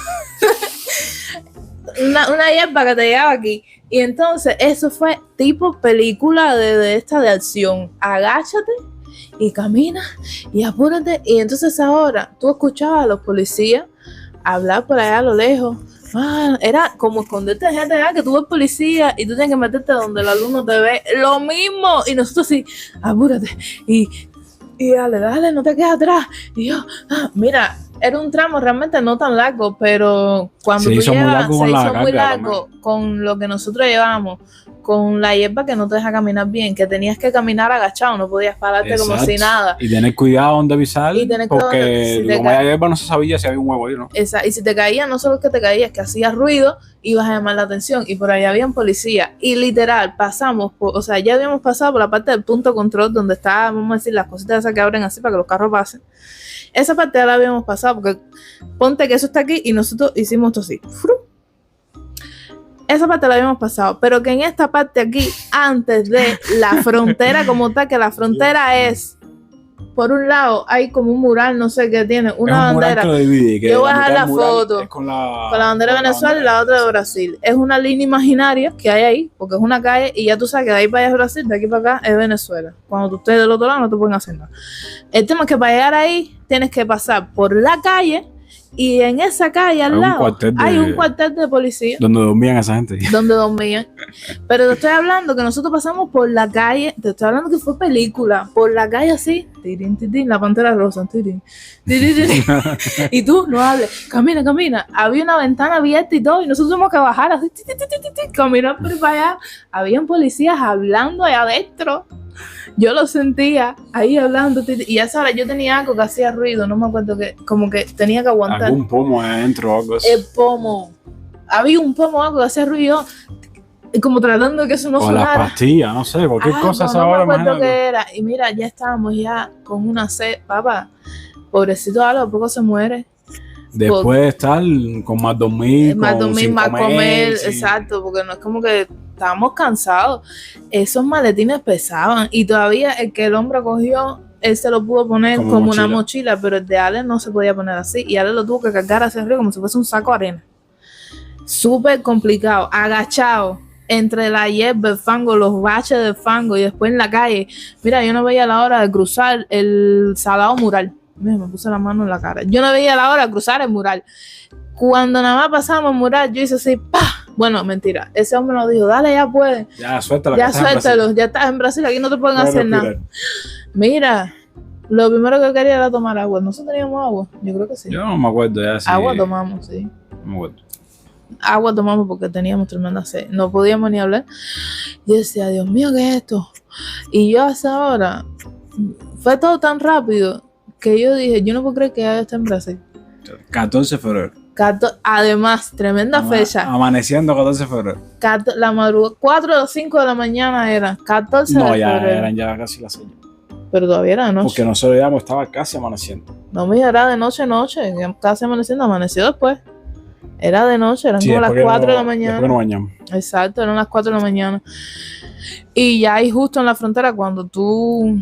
una hierba que te llegaba aquí. Y entonces, eso fue tipo película de esta de acción. Agáchate y camina y apúrate. Y entonces ahora tú escuchabas a los policías hablar por allá a lo lejos. Era como esconderte de gente allá, que tú ves policía y tú tienes que meterte donde la luz no te ve. Lo mismo. Y nosotros sí, apúrate. Y dale, no te quedes atrás. Y yo, mira, era un tramo realmente no tan largo, pero cuando se hizo muy largo con lo que nosotros llevábamos, con la hierba que no te deja caminar bien, que tenías que caminar agachado, no podías pararte. Exacto. Como si nada. Y tener cuidado donde pisar, porque como la hierba no se sabía si había un huevo ahí, ¿no? Exacto. Y si te caías, no solo que te caías, que hacías ruido, ibas a llamar la atención. Y por ahí habían policías. Y literal, ya habíamos pasado por la parte del punto control, donde estaban, vamos a decir, las cositas esas que abren así para que los carros pasen. Esa parte ya la habíamos pasado, porque ponte que eso está aquí y nosotros hicimos esto así. Esa parte la habíamos pasado, pero que en esta parte aquí, antes de la frontera como tal, que la frontera es, por un lado hay como un mural, no sé qué tiene, una bandera. Yo voy a dejar la foto con la bandera de Venezuela y la otra de Brasil. Es una línea imaginaria que hay ahí, porque es una calle y ya tú sabes que de ahí para allá es Brasil, de aquí para acá es Venezuela. Cuando tú estés del otro lado no te pueden hacer nada. El tema es que para llegar ahí tienes que pasar por la calle. Y en esa calle al lado hay un cuartel de policía. Donde dormían esa gente. Donde dormían. Pero te estoy hablando que nosotros pasamos por la calle. Te estoy hablando que fue película. Por la calle así. La Pantera Rosa. Y tú no hables. Camina. Había una ventana abierta y todo. Y nosotros tuvimos que bajar así. Caminar por para allá. Habían policías hablando allá adentro. Yo lo sentía ahí hablando. Y a esa hora yo tenía algo que hacía ruido. No me acuerdo qué. Como que tenía que aguantar. Algún pomo adentro o algo así. El pomo. Había un pomo algo que hacía ruido. Como tratando de que eso no sonara. O las pastillas, no sé. Cualquier cosa esa hora. No me acuerdo qué era. Y mira, ya estábamos ya con una sed. Papá, pobrecito algo, poco se muere. Después de estar con más dormir. Más dormir, más comer. Sí. Exacto, porque no es como que estábamos cansados. Esos maletines pesaban. Y todavía el que el hombre cogió, él se lo pudo poner como una mochila, pero el de Ale no se podía poner así. Y Ale lo tuvo que cargar hacia arriba como si fuese un saco de arena. Súper complicado, agachado entre la hierba, el fango, los baches del fango y después en la calle. Mira, yo no veía la hora de cruzar el salado mural. Mira, me puse la mano en la cara. Yo no veía la hora de cruzar el mural. Cuando nada más pasamos el mural, yo hice así, ¡pah! Bueno, mentira. Ese hombre nos dijo, dale, ya puedes. Ya, suéltalo. Ya suéltalo, ya estás en Brasil, aquí no te pueden hacer nada. Mira, lo primero que quería era tomar agua. ¿Nosotros teníamos agua? Yo creo que sí. Yo no me acuerdo ya. Sí. Agua tomamos, sí. No me acuerdo. Agua tomamos porque teníamos tremenda sed. No podíamos ni hablar. Yo decía, Dios mío, ¿qué es esto? Y yo a esa hora, fue todo tan rápido que yo dije, yo no puedo creer que ya está en Brasil. 14 de febrero. Además, tremenda fecha. Amaneciendo 14 de febrero. La madrugada, 4 o 5 de la mañana era 14 de febrero. No, ya eran ya casi las 6. Pero todavía era de noche. Porque nosotros ya estaba casi amaneciendo. No, mira, era de noche, casi amaneciendo, amaneció después. Era de noche, eran como las 4 de la mañana. Después nos bañamos. Exacto, eran las 4 de la mañana. Y ya ahí justo en la frontera, cuando tú...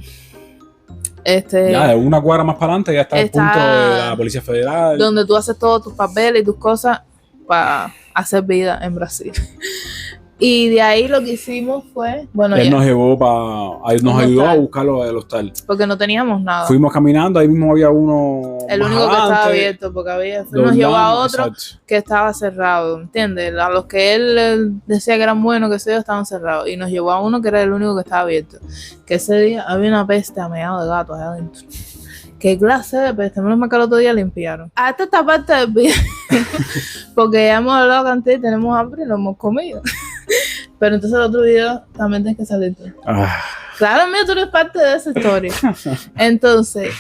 ya de una cuadra más para adelante ya está el punto de la Policía Federal. Donde tú haces todos tus papeles y tus cosas para hacer vida en Brasil. Y de ahí lo que hicimos fue, bueno, Él ya, nos llevó nos Un ayudó a hostal. buscarlo del hostal. porque no teníamos nada. Fuimos caminando, ahí mismo había uno. El más único que estaba adelante, abierto, porque había, de nos llevó a Orlando, otro exacto. que estaba cerrado, ¿entiendes? A los que él decía que eran buenos, que sé yo, estaban cerrados. Y nos llevó a uno que era el único que estaba abierto. Que ese día había una peste a meado de gatos allá adentro. ¿Qué clase de peste? Menos mal que el otro día limpiaron. Hasta esta parte del video, porque ya hemos hablado cantidad y tenemos hambre y lo hemos comido. Pero entonces el otro video también tienes que salir tú. Ah, Claro, mío, tú eres parte de esa historia. Entonces,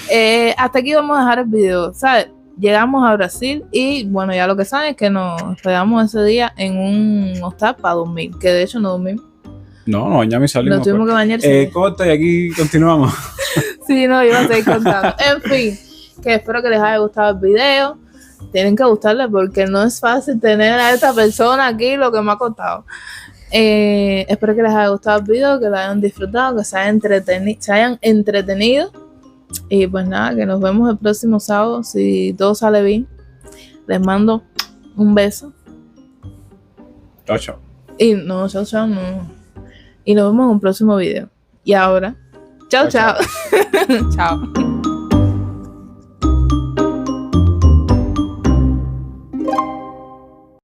hasta aquí vamos a dejar el video, ¿sabes? Llegamos a Brasil y, bueno, ya lo que saben es que nos hospedamos ese día en un hostal para dormir, que de hecho no dormimos. no, ya me salimos. Nos tuvimos que bañar. Corta y aquí continuamos. Sí, no, iba a seguir contando. En fin, que espero que les haya gustado el video. Tienen que gustarle porque no es fácil tener a esta persona aquí lo que me ha contado. Espero que les haya gustado el video, que lo hayan disfrutado, que se hayan entretenido. Y pues nada, que nos vemos el próximo sábado. Si todo sale bien, les mando un beso. Chao, chao. Y no, chao, no. Y nos vemos en un próximo video. Y ahora, chao. Chao.